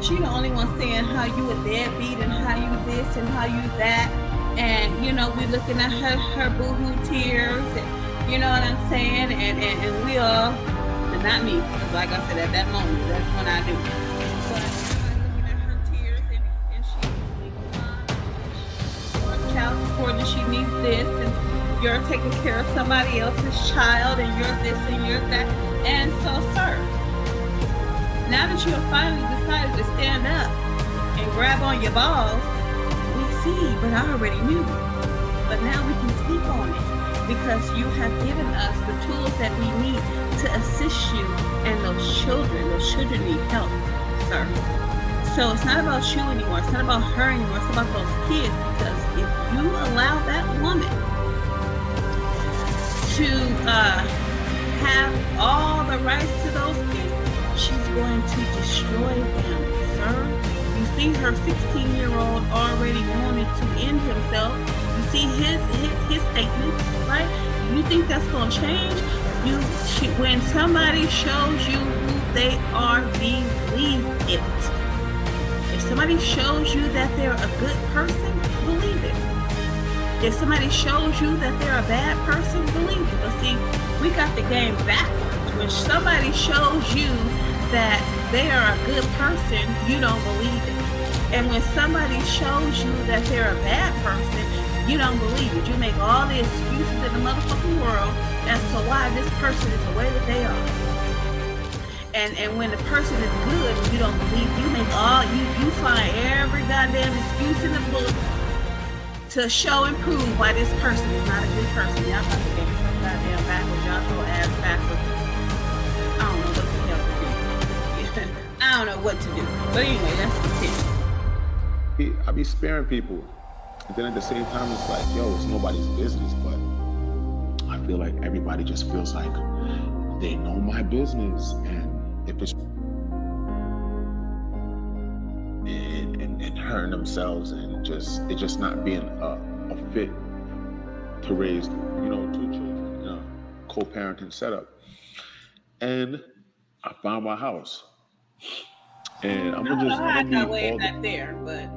She the only one saying how you a deadbeat and how you this and how you that. And, you know, we looking at her boohoo tears and, you know what I'm saying? And we all, but not me, because like I said, at that moment, that's when I do. But looking at her tears and she's like, child support and she needs this, and you're taking care of somebody else's child, and you're this and you're that. And so, sir, now that you have finally decided to stand up and grab on your balls, we see, but I already knew. But now we can speak on it because you have given us the tools that we need to assist you and those children. Those children need help, sir. So it's not about you anymore. It's not about her anymore. It's about those kids, because if you allow that woman to have all the rights to those kids, she's going to destroy them, sir. You see her 16-year-old already wanted to end himself. You see his statements, right? You think that's going to change? When somebody shows you who they are, believe it. If somebody shows you that they're a good person, believe it. If somebody shows you that they're a bad person, believe it. But see, we got the game backwards. When somebody shows you that they are a good person, you don't believe it. And when somebody shows you that they're a bad person, you don't believe it. You make all the excuses in the motherfucking world as to why this person is the way that they are. And when the person is good, you don't believe. You make you find every goddamn excuse in the book to show and prove why this person is not a good person. Y'all got to get so goddamn backwards. Y'all so ass backwards. I don't know what the hell to do. I don't know what to do. But anyway, let's continue. I be sparing people. And then at the same time, it's like, yo, it's nobody's business. But I feel like everybody just feels like they know my business. And if it's and hurting themselves and it just not being a fit to raise, you know, 2 children in a co-parenting setup. And I found my house. And I'm gonna be way back there, but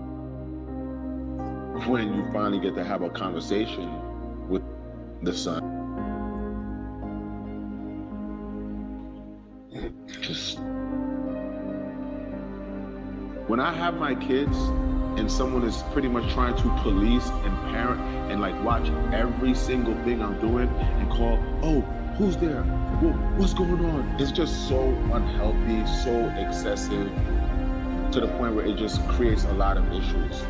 when you finally get to have a conversation with the son, just when I have my kids and someone is pretty much trying to police and parent and like watch every single thing I'm doing and call, oh, who's there? What's going on? It's just so unhealthy, so excessive, to the point where it just creates a lot of issues.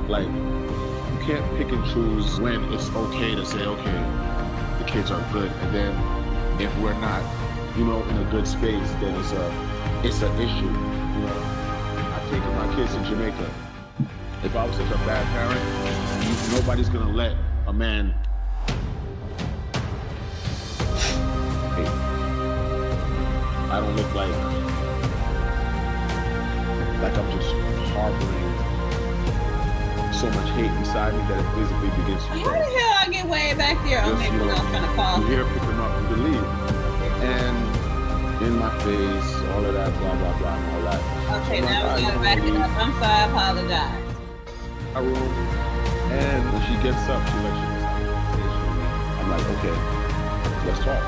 Like, you can't pick and choose when it's okay to say, okay, the kids are good, and then if we're not, you know, in a good space, then it's an issue. You know, I've taken my kids to Jamaica. If I was such a bad parent, nobody's gonna let a man. Hey, I don't look like I'm just harboring so much hate inside me that it physically begins to show. How the hell I get way back there? Okay, we're not trying to call. You hear pick them up and you leave. And in my face, all of that, blah, blah, blah, and all that. Okay, so now we gotta back it up. I'm sorry, I apologize. My room. And when she gets up, she lets you decide. I'm like, okay, let's talk.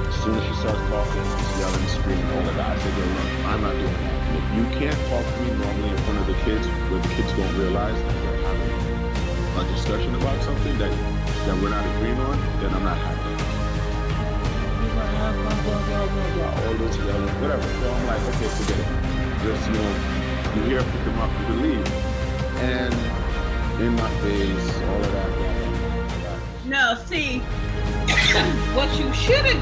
As soon as she starts talking, she's yelling, screaming, all of that, I said, yo, look, I'm not doing that. And if you can't talk to me normally in front of the kids, where the kids don't realize that we're having a discussion about something that we're not agreeing on, then I'm not having it. All this yelling, whatever. So I'm like, okay, forget it. Just, you know, you hear, pick them up, you can leave. And in my face, all of that. No, see, what you should have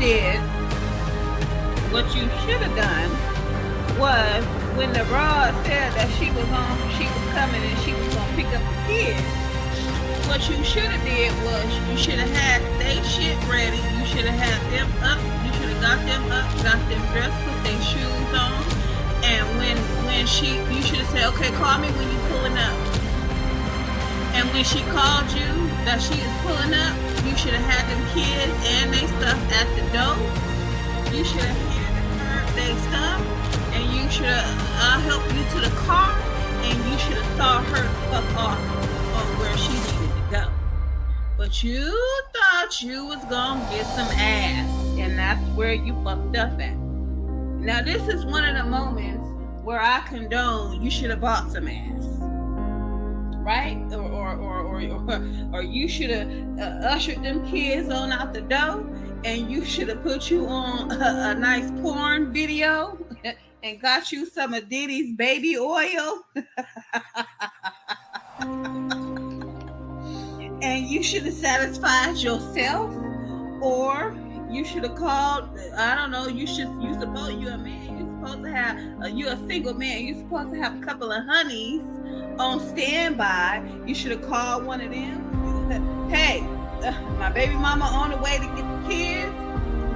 done was when the broad said that she was coming and she was gonna pick up the kids. What you should have did was you should have had their shit ready. You should have had them up. You should have got them up, got them dressed, put their shoes on, and when you should have said, okay, call me when you pulling up. And when she called you that she is pulling up, you should have had them kids and their stuff at the door. You should have handed her their stuff, and you should have helped you to the car, and you should have saw her fuck off on where she needed to go. But you thought you was gonna get some ass, and that's where you fucked up at. Now this is one of the moments where I condone you should have bought some ass. Right? Or you should have ushered them kids on out the door, and you should have put you on a nice porn video and got you some of Diddy's baby oil. And you should have satisfied yourself, or you should have called, I don't know, you're a man, you're supposed to have, you're a single man, you're supposed to have a couple of honeys on standby. You should have called one of them. Hey, my baby mama on the way to get the kids.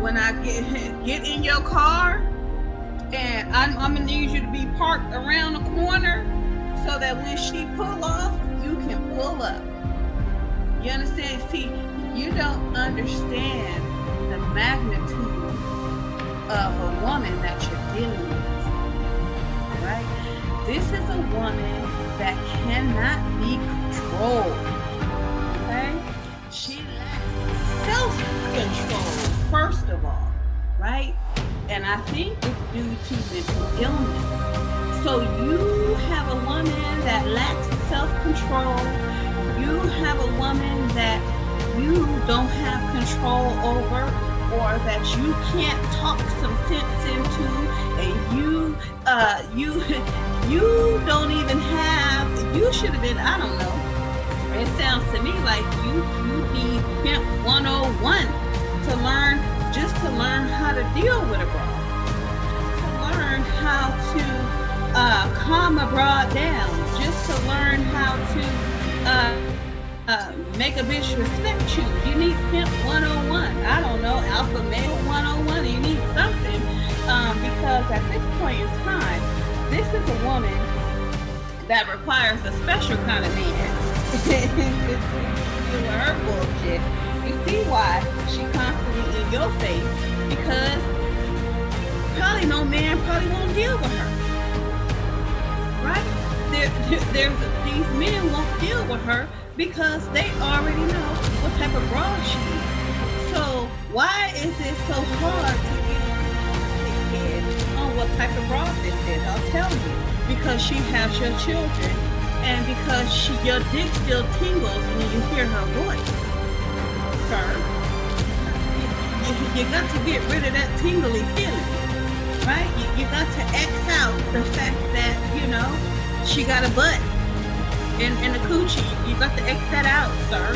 When I get in your car, and I'm gonna need you to be parked around the corner so that when she pull off, you can pull up. You understand? See, you don't understand the magnitude of a woman that you're dealing with, right? This is a woman that cannot be controlled, okay? She lacks self-control, first of all, right? And I think it's due to mental illness. So you have a woman that lacks self-control. You have a woman that you don't have control over, or that you can't talk some sense into, and you don't even have, you should have been, I don't know. It sounds to me like you need Pimp 101 to learn how to deal with a broad, just to learn how to calm a broad down, just to learn how to make a bitch respect you. You need Pimp 101. I don't know, Alpha Male 101. You need something, because at this point in time, this is a woman that requires a special kind of man to deal with her bullshit. You see why she constantly in your face, because probably no man probably won't deal with her, right? These men won't deal with her because they already know what type of broad she is. So why is it so hard to get head on what type of broad this is? I'll tell you. Because she has your children, and because your dick still tingles when you hear her voice, sir. You got to get rid of that tingly feeling, right? You got to X out the fact that, she got a butt and a coochie. You got to X that out, sir.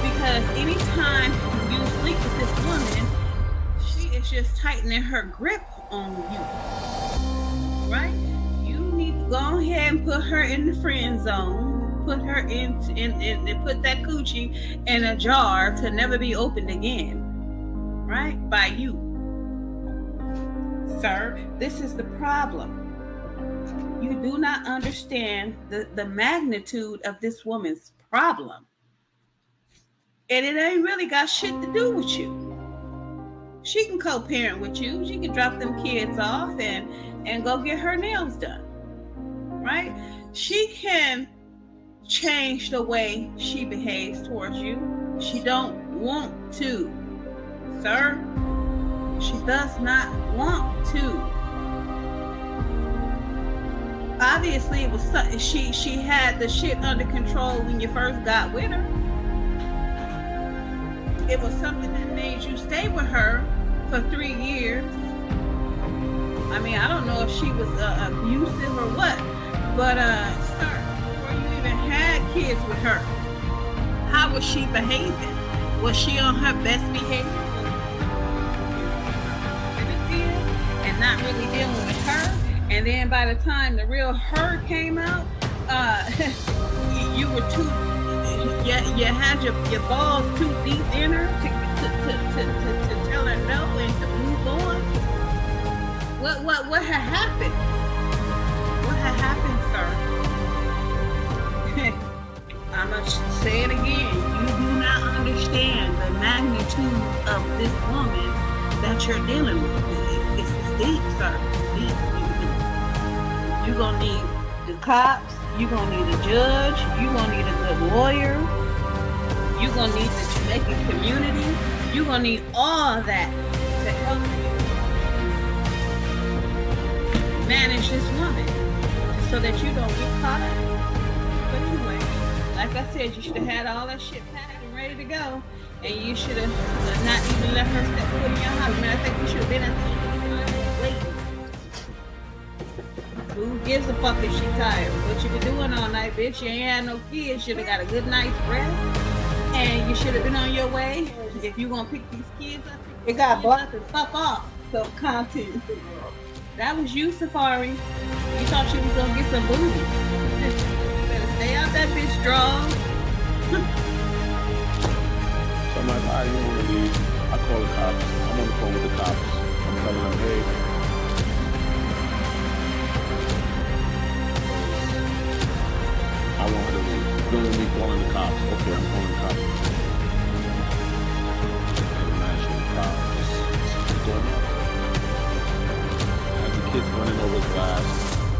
Because anytime you sleep with this woman, she is just tightening her grip on you. Right? You need to go ahead and put her in the friend zone. Put her in put that coochie in a jar to never be opened again. Right? By you. Sir, this is the problem. You do not understand the magnitude of this woman's problem. And it ain't really got shit to do with you. She can co-parent with you. She can drop them kids off and go get her nails done, right? She can change the way she behaves towards you. She don't want to, sir. She does not want to. Obviously, it was she had the shit under control when you first got with her. It was something that made you stay with her for 3 years. I mean, I don't know if she was abusive or what, but sir, before you even had kids with her, how was she behaving? Was she on her best behavior? And not really dealing with her? And then by the time the real her came out, you were too, you had your balls too deep in her to tell her no and to move on. What had happened? What had happened, sir? I'm gonna say it again. You do not understand the magnitude of this woman that you're dealing with. It's deep, sir. It's deep. You're gonna need the cops. You're gonna need a judge. You're gonna need a good lawyer. You're gonna need the Jamaican community. You're gonna need all that to help you manage this woman so that you don't get caught up. But anyway, like I said, you should have had all that shit packed and ready to go, and you should have not even let her step foot in your house. I mean, I think you should have been at the waiting. Who gives a fuck if she tired? What you been doing all night, bitch? You ain't had no kids. Should have got a good night's rest, and you should have been on your way. If you gonna pick these kids up, It got blocked. and fuck off. So content. That was you, Safaree. You thought you was gonna get some booty. You better stay out that bitch draw. So I'm like, all right, you don't want to leave. I call the cops. I'm on the phone with the cops. I'm telling them, hey, I want her to leave. You don't want me calling the cops. Okay, I'm calling the cops. And imagine the cops just going on. As the kids running over glass,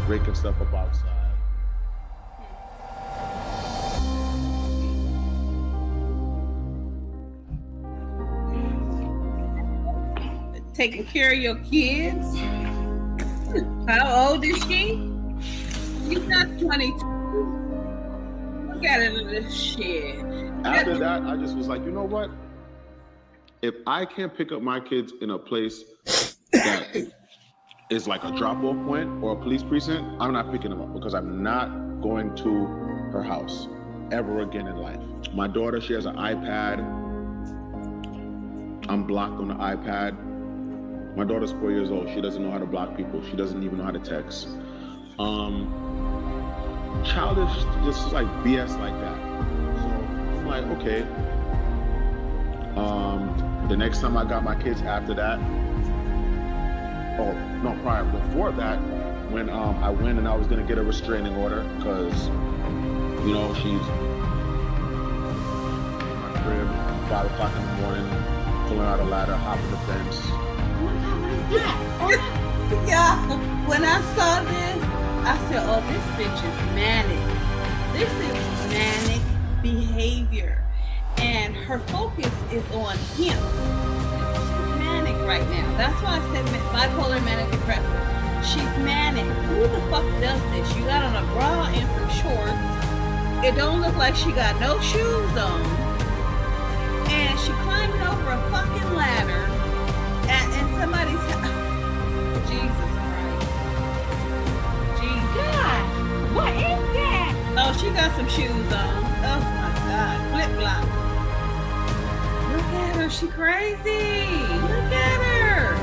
breaking stuff up outside. Taking care of your kids. How old is she? She's not 22. Look at it, this shit. After that, I just was like, you know what? If I can't pick up my kids in a place that is like a drop-off point or a police precinct, I'm not picking them up because I'm not going to her house ever again in life. My daughter, she has an iPad. I'm blocked on the iPad. My daughter's 4 years old. She doesn't know how to block people. She doesn't even know how to text. Childish, just like BS like that. So I'm like, okay. The next time I got my kids after that, before that, when I went and I was gonna get a restraining order because, you know, she's in my crib, 5 o'clock in the morning, pulling out a ladder, hopping the fence. Yeah, when I saw this, I said, oh, this bitch is manic. This is manic behavior. And her focus is on him. She's manic right now. That's why I said bipolar manic depressive. She's manic. Who the fuck does this? You got on a bra and some shorts. It don't look like she got no shoes on. And she climbing over a fucking ladder and somebody's Jesus Christ. God, what is that? Oh, she got some shoes on. Oh my God, flip-flops. Look at her, she crazy. Look at her.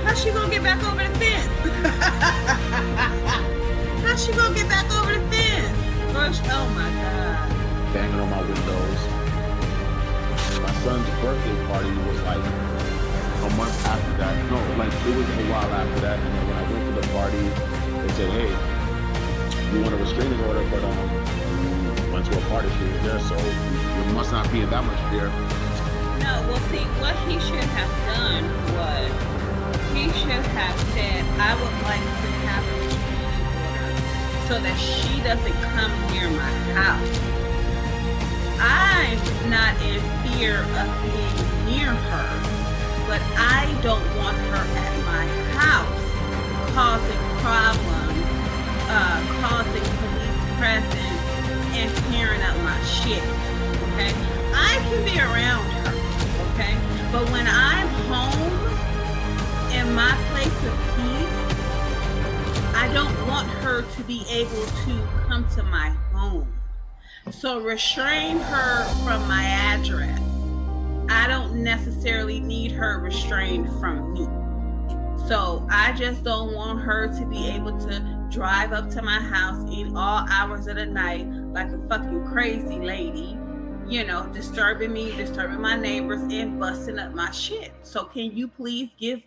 How's she gonna get back over the fence? How's she gonna get back over the fence? First, oh my God. Banging on my windows. My son's birthday party was like a month after that. No, like it was a while after that. And then when I went to the party, they said, hey, you want a restraining order, but you went to a party, she was there, so you must not be in that much fear. No, well see, what he should have done was, he should have said, I would like to have a restraining order so that she doesn't come near my house. I'm not in fear of being near her, but I don't want her at my house causing problems, causing police presence, and tearing up my shit. Okay? I can be around her, okay? But when I'm home in my place of peace, I don't want her to be able to come to my home. So restrain her from my address. I don't necessarily need her restrained from me. So I just don't want her to be able to drive up to my house in all hours of the night like a fucking crazy lady, you know, disturbing me, disturbing my neighbors, and busting up my shit. So can you please give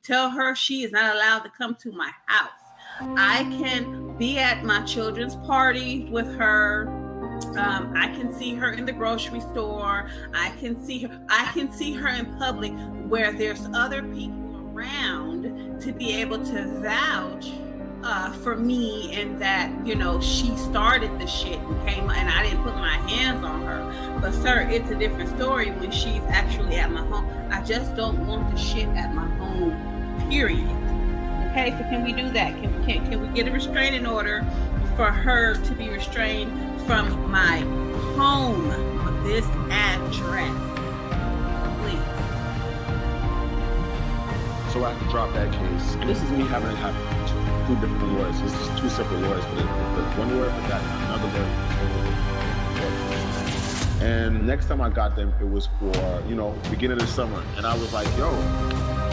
tell her she is not allowed to come to my house. I can be at my children's party with her. I can see her in the grocery store. I can see her in public where there's other people around to be able to vouch for me, and that, you know, she started the shit and came, and I didn't put my hands on her. But sir, it's a different story when she's actually at my home. I just don't want the shit at my home, period. Okay, so can we do that? Can we get a restraining order for her to be restrained from my home, this address, please? So I have to drop that case. This is me having to have two different lawyers. This is two separate lawyers, but one lawyer for that, another lawyer for this. And next time I got them, it was for, you know, beginning of the summer. And I was like, yo,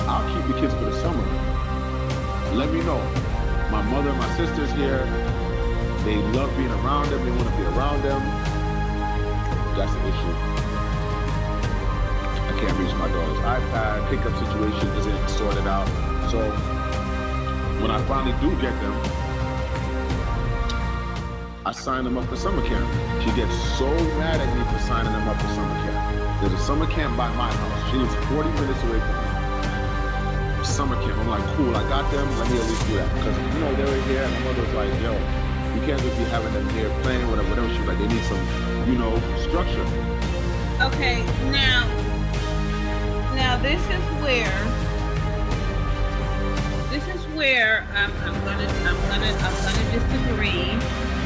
I'll keep the kids for the summer. Let me know. My mother and my sister's here. They love being around them. They want to be around them. That's the issue. I can't reach my daughter's iPad. Pickup situation isn't sorted out. So when I finally do get them, I sign them up for summer camp. She gets so mad at me for signing them up for summer camp. There's a summer camp by my house. She lives 40 minutes away from me. Summer camp. I'm like, cool, I got them. Let me at least do that. Because, you know, they were here, and my mother was like, yo, you can't just be having them here playing, whatever. She's like, they need some, you know, structure. Okay, now this is where I'm gonna disagree.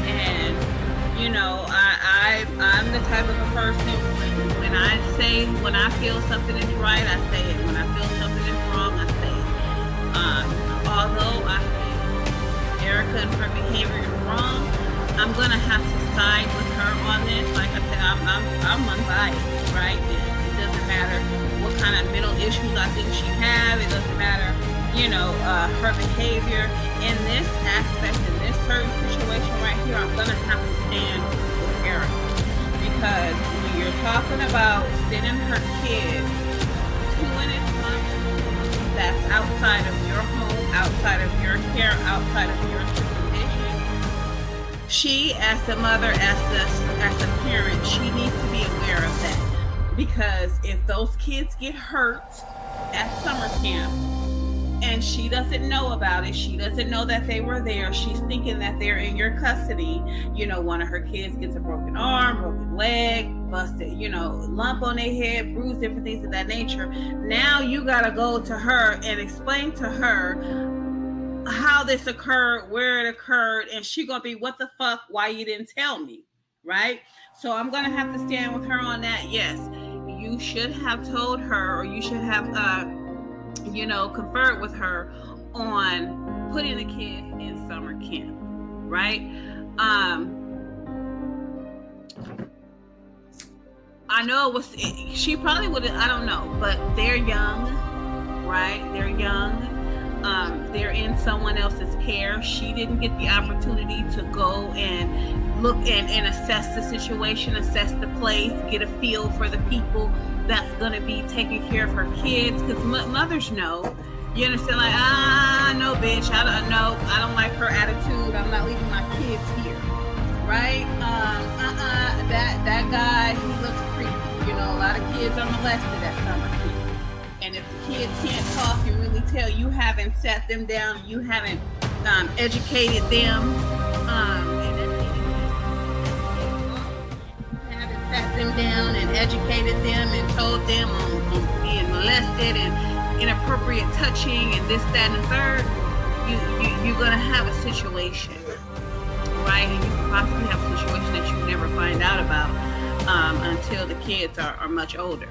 And you know, I'm the type of a person when I feel something is right, I say it. When I feel something is wrong, I say it. Although I think Erica and her behavior is wrong, I'm gonna have to side with her on this. Like I said, I'm unbiased, right? It doesn't matter what kind of mental issues I think she have. It doesn't matter, you know, her behavior. In this aspect, in this certain situation right here, I'm gonna have to stand with Erica, because when you're talking about sending her kids to an environment that's outside of your home, outside of your care, outside of your supervision, she, as the mother, as a parent, she needs to be aware of that. Because if those kids get hurt at summer camp and she doesn't know about it, she doesn't know that they were there, she's thinking that they're in your custody, you know, one of her kids gets a broken arm, broken leg, busted, you know, lump on their head, bruise, different things of that nature. Now you gotta go to her and explain to her how this occurred, where it occurred, and she gonna be, what the fuck, why you didn't tell me, right? So I'm gonna have to stand with her on that. Yes, you should have told her, or you should have you know, conferred with her on putting the kids in summer camp, right? I know it was, she probably would have, I don't know, but they're young, right? They're young. They're in someone else's care. She didn't get the opportunity to go and look and assess the situation, assess the place, get a feel for the people that's going to be taking care of her kids, because mothers know, you understand, like, no bitch, I don't like her attitude, I'm not leaving my kids here, right? That guy, he looks creepy, you know, a lot of kids are molested at summer camp, and if the kids can't talk and really tell you haven't sat them down, you haven't educated them, haven't sat them down and educated them and told them on being molested and inappropriate touching and this, that, and the third, you're gonna have a situation, right? And you could possibly have a situation that you never find out about until the kids are much older.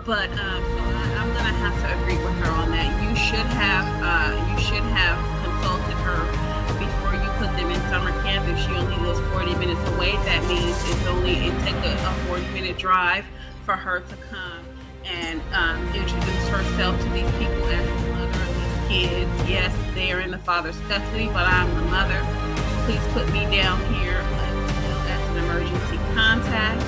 But so I'm gonna have to agree with her on that. You should have consulted her before you put them in summer camp. If she only lives 40 minutes away, that means it take a 40-minute drive for her to come and introduce herself to these people as the mother of these kids. Yes, they are in the father's custody, but I'm the mother. Please put me down here as an emergency contact.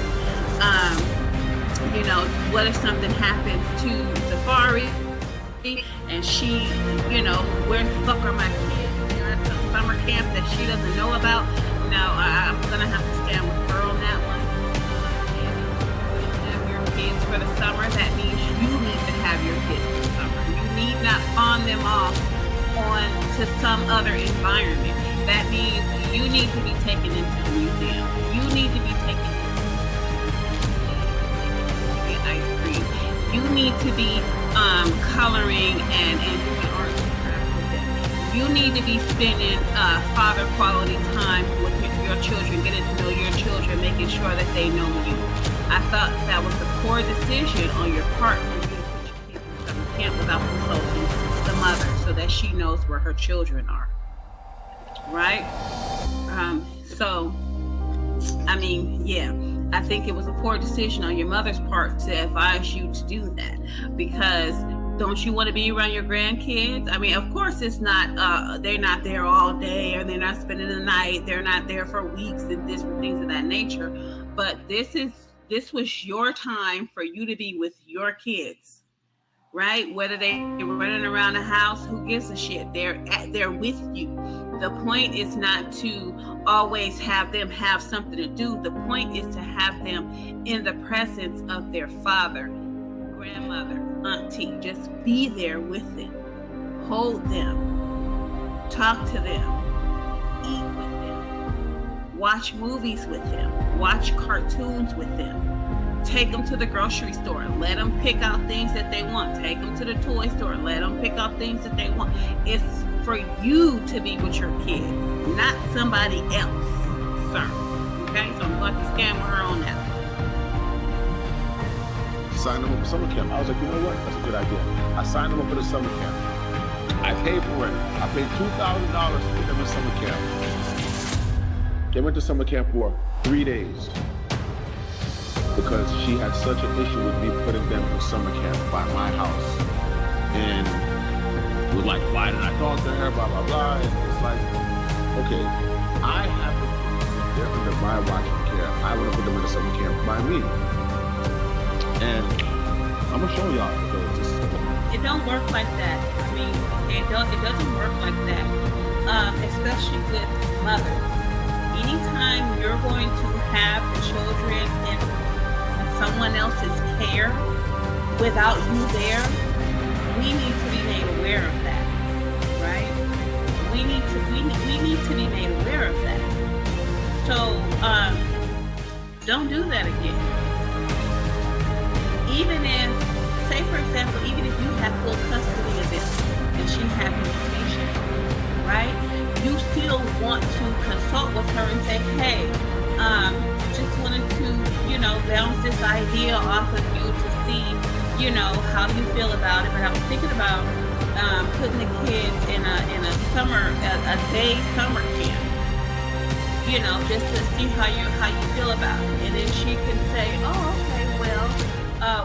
What if something happens to Safaree and she, where the fuck are my kids? At some summer camp that she doesn't know about. No, I'm gonna have to stand with her on that one. You have your kids for the summer. That means you need to have your kids for the summer. You need not pawn them off on to some other environment. That means you need to be taken into the museum. You need to be taken ice cream. You need to be coloring and doing art and crafts with them. You need to be spending father quality time with your children, getting to know your children, making sure that they know you. I thought that was a poor decision on your part for you to put your kids in summer camp without consulting the mother so that she knows where her children are. Right? I think it was a poor decision on your mother's part to advise you to do that, because don't you want to be around your grandkids? I mean, of course it's not, they're not there all day, or they're not spending the night, they're not there for weeks and different things of that nature, but this was your time for you to be with your kids, right? Whether they're running around the house, who gives a shit? They're with you. The point is not to always have them have something to do. The point is to have them in the presence of their father, grandmother, auntie. Just be there with them. Hold them. Talk to them. Eat with them. Watch movies with them. Watch cartoons with them. Take them to the grocery store. Let them pick out things that they want. Take them to the toy store. Let them pick out things that they want. It's for you to be with your kids, not somebody else, sir. Okay, so I'm going to stand with her on that. Sign them up for summer camp. I was like, you know what? That's a good idea. I signed them up for the summer camp. I paid for it. I paid $2,000 to put them in summer camp. They went to summer camp for 3 days because she had such an issue with me putting them in summer camp by my house. And was like, why didn't I talk to her, blah, blah, blah. And it's like, okay, I have to put them under my watching care. I want to put them in the summer camp by me. And I'm going to show y'all because it don't work like that. I mean, it doesn't work like that, especially with mothers. Anytime you're going to have the children in someone else's care without you there, we need to be made aware of that, right? We need to be made aware of that. So don't do that again. Even if, say for example, even if you have full custody of this and she has information, right? You still want to consult with her and say, hey, just wanted to, bounce this idea off of you to see, how you feel about it. But I was thinking about putting the kids in a summer, a day summer camp, just to see how you feel about it. And then she can say, oh, okay, well,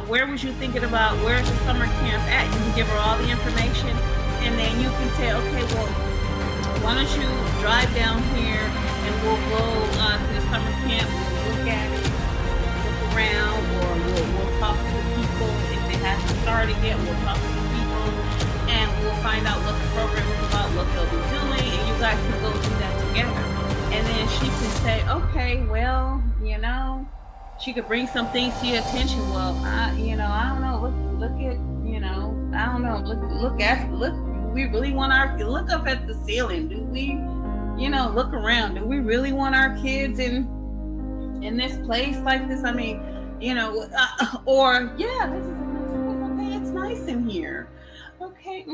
where was you thinking about? Where's the summer camp at? You can give her all the information, and then you can say, okay, well, why don't you drive down here and we'll go to the summer camp, we'll look at it, look around, or we'll talk to the people. If it hasn't started yet, we'll talk to the people and we'll find out what the program is about, what they'll be doing, and you guys can go do that together. And then she can say, okay, well, she could bring some things to your attention. Well, I don't know, look at, I don't know. Look. We really want look up at the ceiling. Do we, look around? Do we really want our kids in this place like this? I mean, or yeah, this is a nice place. Okay, it's nice in here. Okay,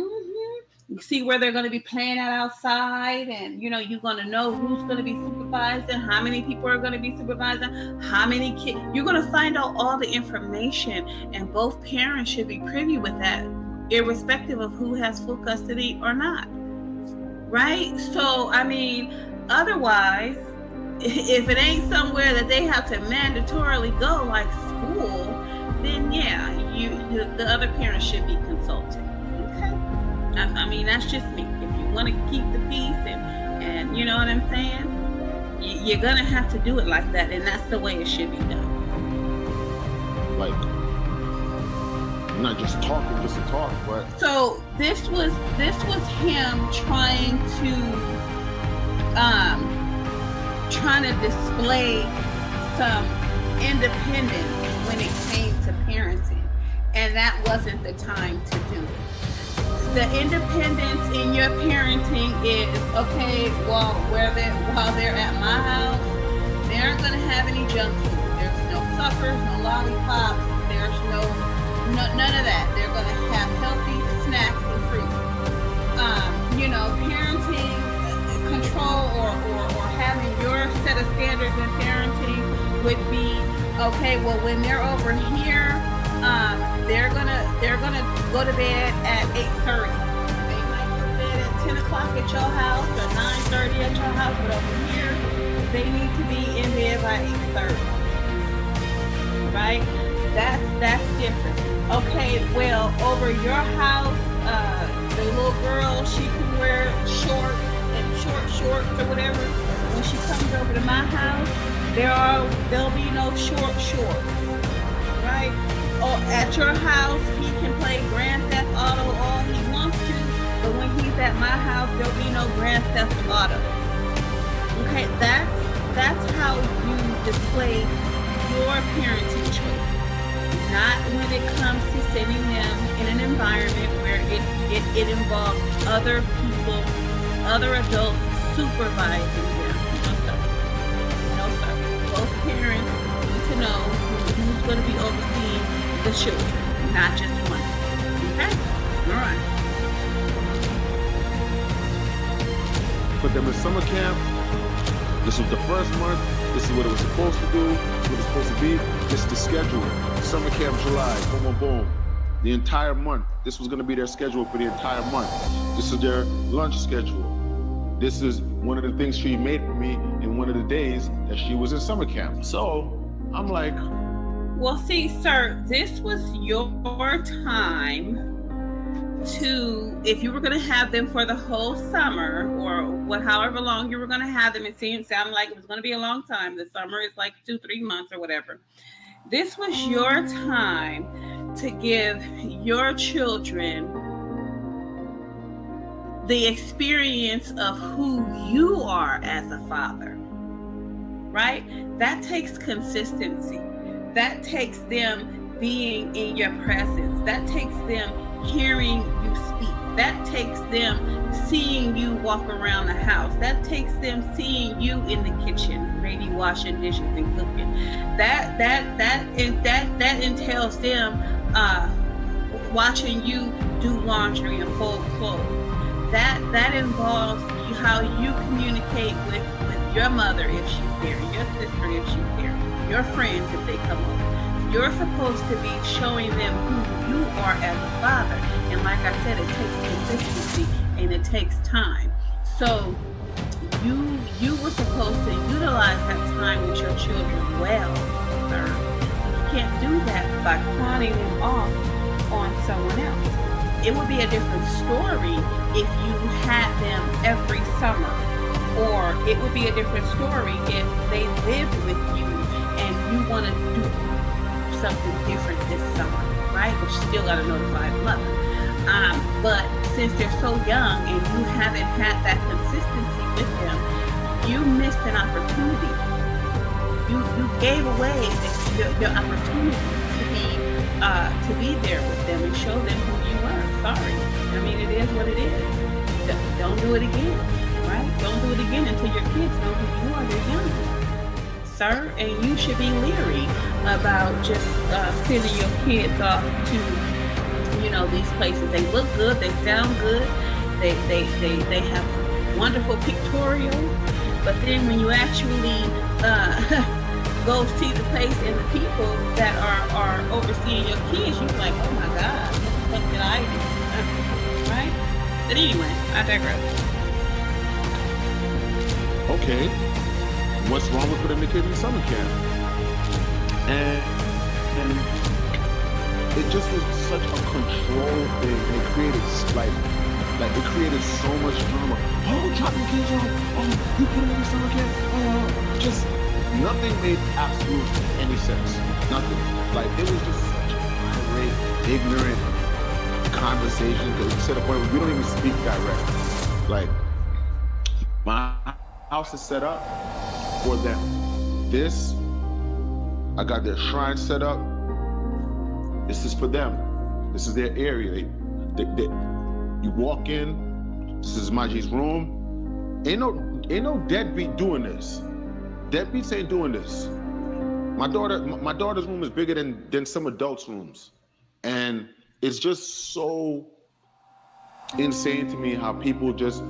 You see where they're going to be playing at outside, and you're going to know who's going to be supervising, how many people are going to be supervising, how many kids. You're going to find out all the information, and both parents should be privy with that, irrespective of who has full custody or not. Right? So, I mean, otherwise, if it ain't somewhere that they have to mandatorily go, like school, then yeah, the other parents should be consulted. Okay? I mean, that's just me. If you want to keep the peace and you know what I'm saying, you're going to have to do it like that, and that's the way it should be done. Like, not just talking just to talk, but... So this was him trying to display some independence when it came to parenting, and that wasn't the time to do it. The independence in your parenting is, okay, while they're at my house, they aren't going to have any junk food. There's no suckers, no lollipops, there's none of that. They're going to have healthy snacks and fruit. Parenting control or having your set of standards in parenting would be, okay, well, when they're over here, they're gonna go to bed at 8:30. They might go to bed at 10 o'clock at your house or 9:30 at your house, but over here they need to be in bed by 8:30. Right? That's different. Okay, well, over your house, the little girl, she can wear shorts and shorts or whatever. When she comes over to my house, there'll be no shorts. Right? Or at your house, he can play Grand Theft Auto all he wants to, but when he's at my house, there'll be no Grand Theft Auto. Okay, that's how you display your parenting choice. Not when it comes to sending them in an environment where it involves other people, other adults supervising them. No sir. Both parents need to know who's going to be overseeing the children, not just one. Okay? All right. Put them in summer camp. This was the first month. This is what it was supposed to do. This is what it's supposed to be. This is the schedule. Summer camp July. Boom, boom, boom. The entire month. This was going to be their schedule for the entire month. This is their lunch schedule. This is one of the things she made for me in one of the days that she was in summer camp. So I'm like... Well, see, sir, this was your time to, if you were going to have them for the whole summer or however long you were going to have them, it sounded like it was going to be a long time. The summer is like 2-3 months or whatever. This was your time to give your children the experience of who you are as a father, right? That takes consistency. That takes them being in your presence. That takes them hearing you speak. That takes them seeing you walk around the house. That takes them seeing you in the kitchen, maybe washing dishes and cooking. That entails them watching you do laundry and fold clothes. That involves how you communicate with your mother if she's there, your sister if she's there, your friends if they come over. You're supposed to be showing them who you are as a father. And like I said, it takes consistency and it takes time. So you were supposed to utilize that time with your children well, sir. You can't do that by pawning them off on someone else. It would be a different story if you had them every summer. Or it would be a different story if they lived with you and you want to do something different this summer, right? But you still got to notify the mother. But since they're so young and you haven't had that consistency with them, you missed an opportunity. You gave away the opportunity to be there with them and show them who you were. sorry. I mean, it is what it is. Don't do it again, right? Don't do it again until your kids know who you are. They're young, sir, and you should be leery about just sending your kids off to, these places. They look good, they sound good, they have wonderful pictorials, but then when you actually go see the place and the people that are overseeing your kids, you're like, oh my God, what did I do? Right? But anyway, I digress. Okay, what's wrong with putting the kid in summer camp? And it just was such a control thing. It created like it created so much drama. Oh, dropping kids off. Oh, you put them in summer camp. Just nothing made absolute any sense. Nothing. Like it was just such an irate, ignorant conversation to the point where we don't even speak direct. Like my house is set up for them. I got their shrine set up. This is for them. This is their area. You walk in. This is Maji's room. Ain't no deadbeat doing this. Deadbeats ain't doing this. My daughter's room is bigger than some adults' rooms, and it's just so insane to me how people just,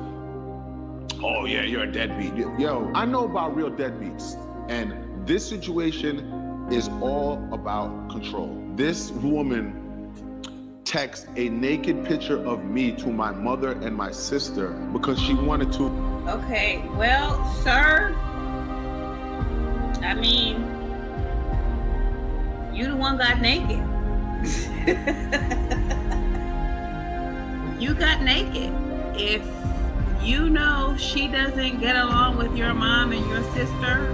oh yeah, you're a deadbeat. Yo, I know about real deadbeats, and this situation is all about control. This woman texts a naked picture of me to my mother and my sister because she wanted to. Okay, well, sir, I mean, you the one got naked. You got naked. If you know she doesn't get along with your mom and your sister,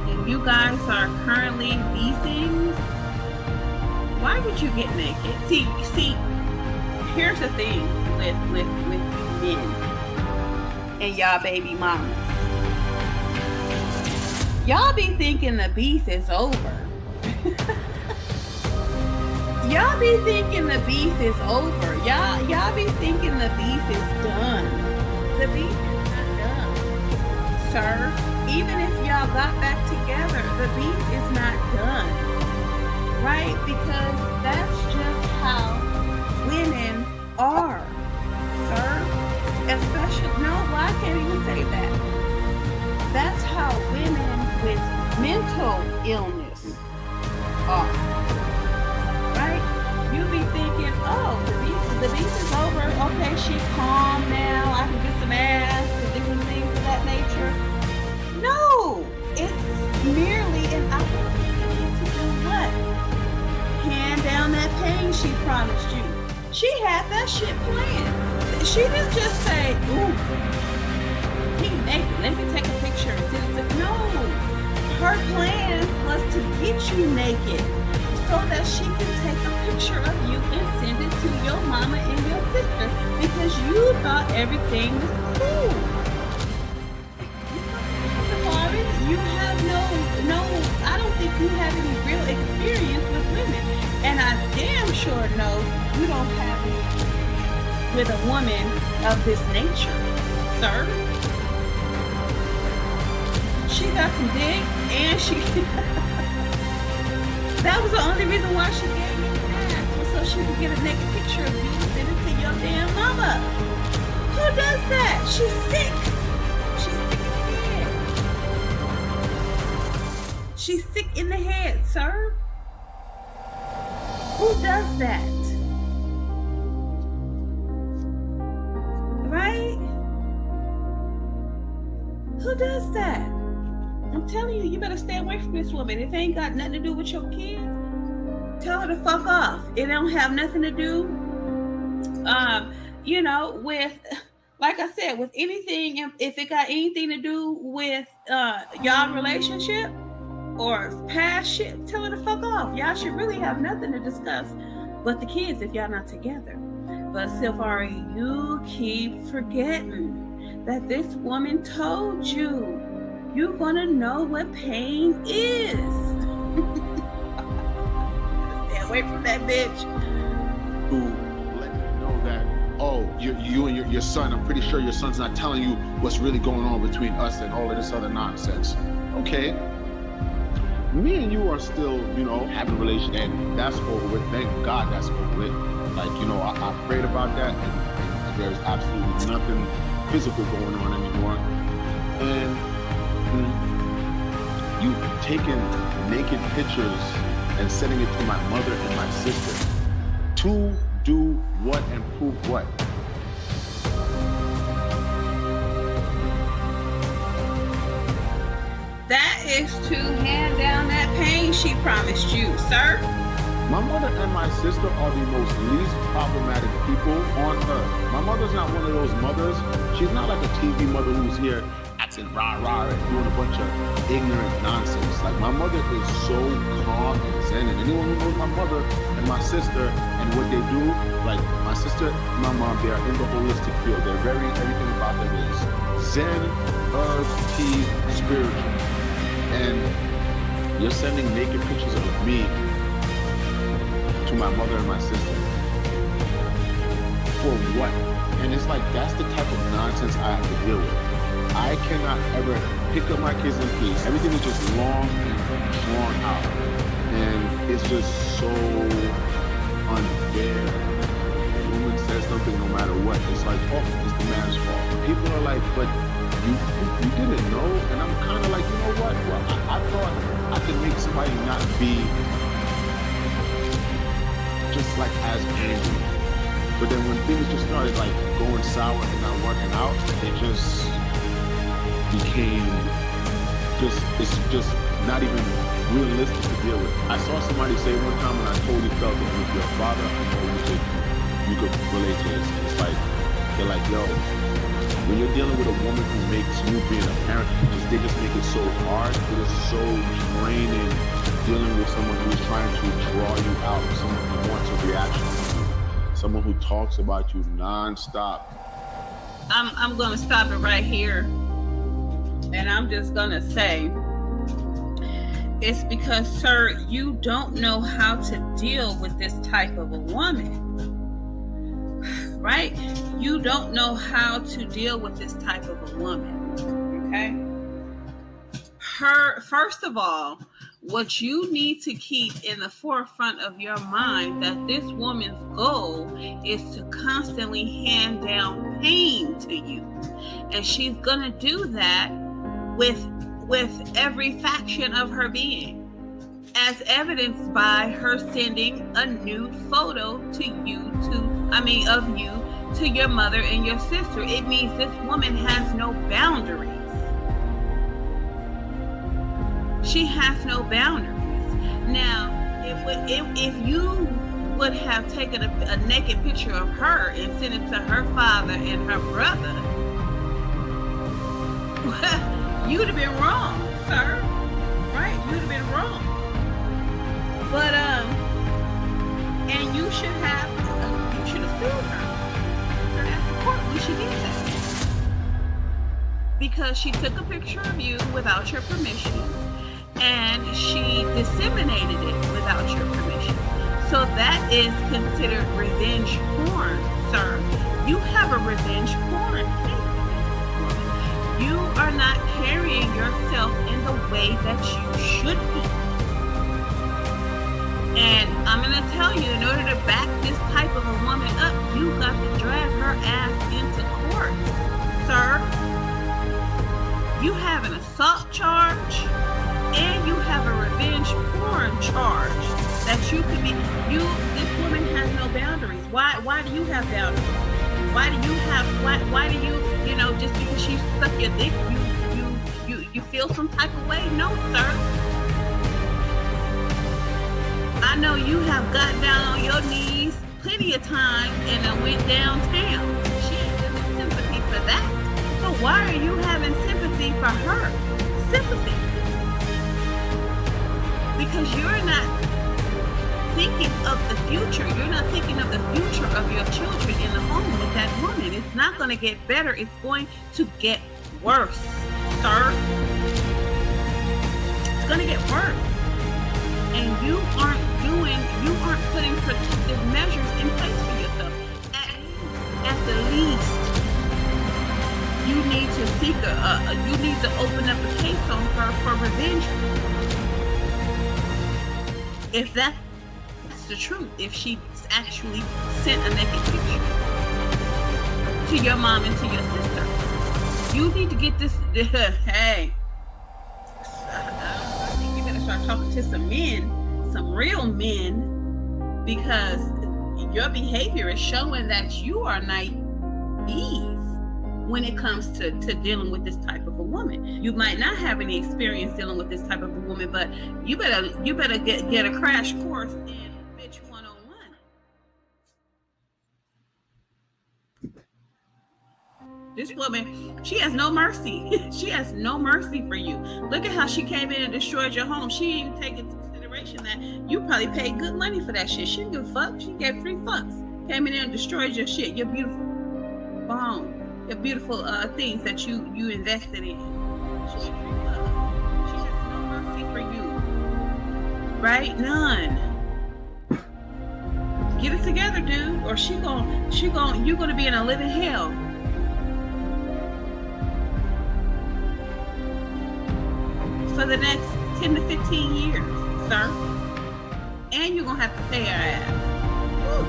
and you guys are currently beefing, why would you get naked? See, here's the thing with you men and y'all baby mamas. Y'all be thinking the beef is over. Y'all be thinking the beef is over. Y'all be thinking the beef is done. The beef is not done, sir. Even if y'all got back together, the beef is not done, right? Because that's just how women are, sir. Especially, no, I can't even say that. That's how women with mental illness are, right? You be thinking, oh, the beef is over. Okay, she's calm now. I can get some ass and different things of that nature. No, it's merely an opportunity to do what? Hand down that pain she promised you. She had that shit planned. She didn't just say, ooh, he naked, let me take a picture and send it to. No, her plan was to get you naked so that she can take a picture of you and send it to your mama and your sister because you thought everything was cool. Safaree, you have no, I don't think you have any real experience with women. And I damn sure know you don't have any with a woman of this nature, sir. She got some dick and she that was the only reason why she gave you ass, was so she could get a naked picture of you and send it to your damn mama. Who does that? She's sick. She's sick in the head. She's sick in the head, sir. Who does that? Right? Who does that? I'm telling you, you better stay away from this woman. If it ain't got nothing to do with your kids, tell her to fuck off. It don't have nothing to do, with, like I said, with anything. If it got anything to do with y'all relationship or past shit, tell her to fuck off. Y'all should really have nothing to discuss but the kids if y'all not together. But Safaree, you keep forgetting that this woman told you you're gonna know what pain is. Stay away from that bitch. To let you know that oh, you and your son, I'm pretty sure your son's not telling you what's really going on between us and all of this other nonsense. Okay. Me and you are still, having a relationship, and that's over with. Thank God that's over with. Like, I prayed about that, and there's absolutely nothing physical going on anymore. And you taking naked pictures and sending it to my mother and my sister to do what and prove what? That is to hand down that pain she promised you, sir. My mother and my sister are the most least problematic people on earth. My mother's not one of those mothers. She's not like a TV mother who's here acting rah-rah and doing a bunch of ignorant nonsense. Like, my mother is so calm and zen, and anyone who knows my mother and my sister and what they do, like my sister and my mom, they are in the holistic field. Everything about them is zen, herbs, tea, spiritual. And you're sending naked pictures of me to my mother and my sister. For what? And it's like, that's the type of nonsense I have to deal with. I cannot ever pick up my kids in peace. Everything is just long and drawn out. And it's just so unfair. A woman says something no matter what. It's like, oh, it's the man's fault. People are like, but you didn't know? And I'm kind of like, you know what? Well, I thought I could make somebody not be just like as angry. But then when things just started like going sour and not working out, it just became it's just not even realistic to deal with. I saw somebody say one time, and I totally felt it. With your father, I know you could relate to this. It's like, they're like, yo, when you're dealing with a woman who makes you being a parent, they just make it so hard. It is so draining dealing with someone who is trying to draw you out, someone who wants a reaction, someone who talks about you nonstop. I'm gonna stop it right here, and I'm just gonna say, it's because, sir, you don't know how to deal with this type of a woman, right? You don't know how to deal with this type of a woman, okay? First of all, what you need to keep in the forefront of your mind, that this woman's goal is to constantly hand down pain to you. And she's gonna do that with every faction of her being, as evidenced by her sending a nude photo of you to your mother and your sister. It means this woman has no boundaries. She has no boundaries. Now, if you would have taken a naked picture of her and sent it to her father and her brother, you'd have been wrong, sir. Right? You'd have been wrong. But and you should have sued her. Her at the court when she did that, because she took a picture of you without your permission, and she disseminated it without your permission. So that is considered revenge porn, sir. You have a revenge porn case. You are not carrying yourself in the way that you should be. And I'm going to tell you, in order to back this type of a woman up, you got to drag her ass into court, sir. You have an assault charge, and you have a revenge porn charge that you could be. This woman has no boundaries. Why do you have boundaries? Why do you just because she suck your dick, you feel some type of way? No, sir. I know you have got down on your knees plenty of times and went downtown. She ain't giving sympathy for that. So why are you having sympathy for her? Sympathy. Because you're not thinking of the future. You're not thinking of the future of your children in the home with that woman. It's not going to get better. It's going to get worse, sir. It's going to get worse. And you aren't putting protective measures in place for yourself. at the least, you need to seek you need to open up a case on her for revenge. If that's the truth, if she actually sent a naked picture to your mom and to your sister, you need to get this. Hey, I think you better start talking to some men, some real men, because your behavior is showing that you are naive when it comes to dealing with this type of a woman. You might not have any experience dealing with this type of a woman, but you better get a crash course in bitch 101. This woman, she has no mercy. She has no mercy for you. Look at how she came in and destroyed your home. She didn't even take into consideration that you probably paid good money for that shit. She didn't give a fuck. She gave 3 fucks. Came in there and destroyed your shit, your beautiful home, your beautiful things that you invested in. She gave 3 fucks. She has no mercy for you. Right? None. Get it together, dude, or you're gonna be in a living hell. For the next 10 to 15 years, sir. And you're going to have to pay her ass. Woo.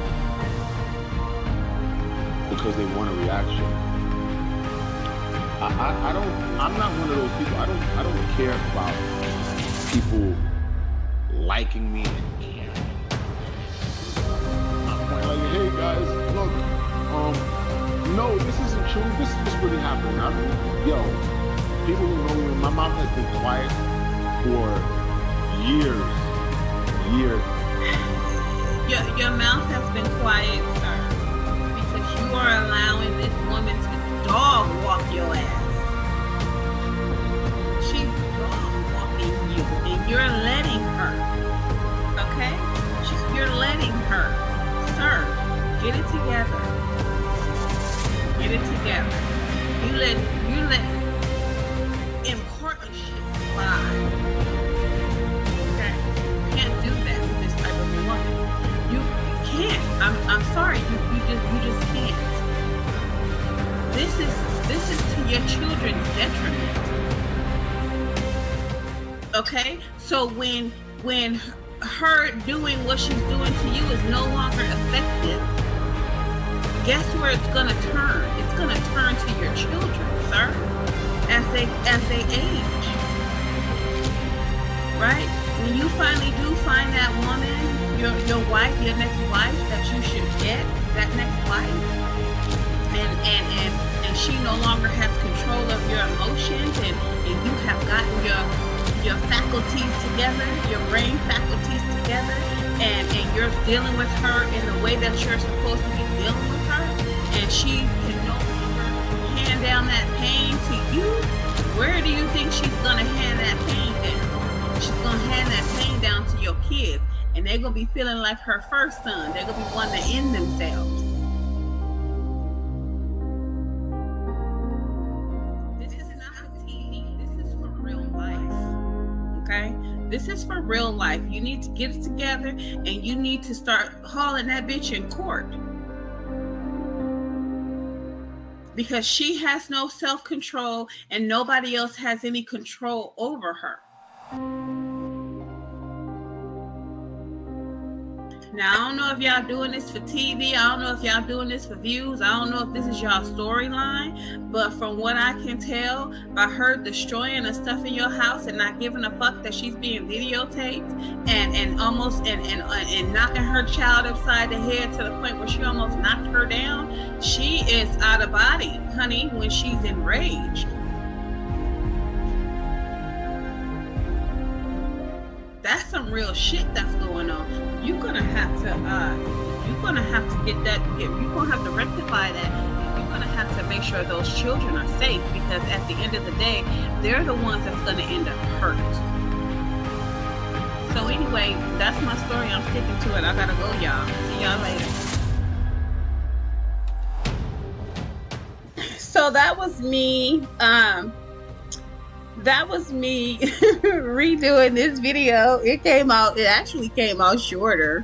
Because they want a reaction. I'm not one of those people. I don't care about people liking me and caring. I'm like, hey guys, look, no, this isn't true. This is what's really happening. People who know me, my mouth has been quiet for years. Your mouth has been quiet, sir, because you are allowing this woman to dog walk your ass. She's dog walking you, and you're letting her. Okay? You're letting her. Sir, get it together. Get it together. You let important shit slide. Okay? You can't do that with this type of woman. You can't. I'm sorry. You just can't. This is to your children's detriment. Okay? So when her doing what she's doing to you is no longer effective, guess where it's gonna turn? It's gonna turn to your children, sir. As they age, right? When you finally do find that woman, your wife, your next wife that you should get, that next wife, and she no longer has control of your emotions, and you have gotten your faculties together, your brain faculties together, and you're dealing with her in the way that you're supposed to be dealing with her, and she can no longer hand down that pain to you. Where do you think she's gonna hand that pain down? She's gonna hand that pain down to your kids, and they're gonna be feeling like her first son. They're gonna be wanting to end themselves. This is not for TV. This is for real life. Okay? This is for real life. You need to get it together, and you need to start hauling that bitch in court. Because she has no self-control and nobody else has any control over her. Now, I don't know if y'all doing this for TV. I don't know if y'all doing this for views. I don't know if this is y'all storyline. But from what I can tell, by her destroying the stuff in your house and not giving a fuck that she's being videotaped and almost and knocking her child upside the head to the point where she almost knocked her down, she is out of body, honey, when she's enraged. That's some real shit that's going on. You're gonna have to get that. You're gonna have to rectify that. You're gonna have to make sure those children are safe, because at the end of the day, they're the ones that's gonna end up hurt. So anyway, that's my story. I'm sticking to it. I gotta go, y'all. See y'all later. So that was me. That was me redoing this video. It actually came out shorter.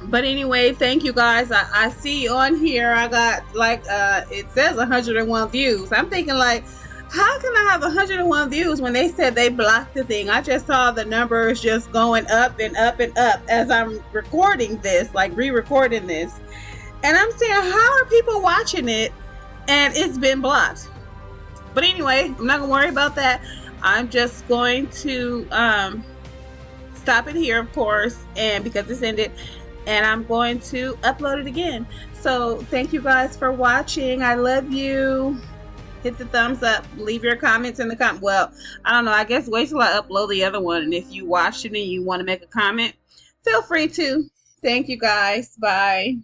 But anyway, thank you guys. I see on here I got like it says 101 views. I'm thinking like, how can I have 101 views when they said they blocked the thing? I just saw the numbers just going up and up and up as I'm recording this, like re-recording this. And I'm saying, how are people watching it and it's been blocked? But anyway, I'm not gonna worry about that. I'm just going to stop it here, of course, and because it's ended, and I'm going to upload it again. So thank you guys for watching. I love you. Hit the thumbs up. Leave your comments in the comment. Well, I don't know. I guess wait till I upload the other one. And if you watched it and you want to make a comment, feel free to. Thank you guys. Bye.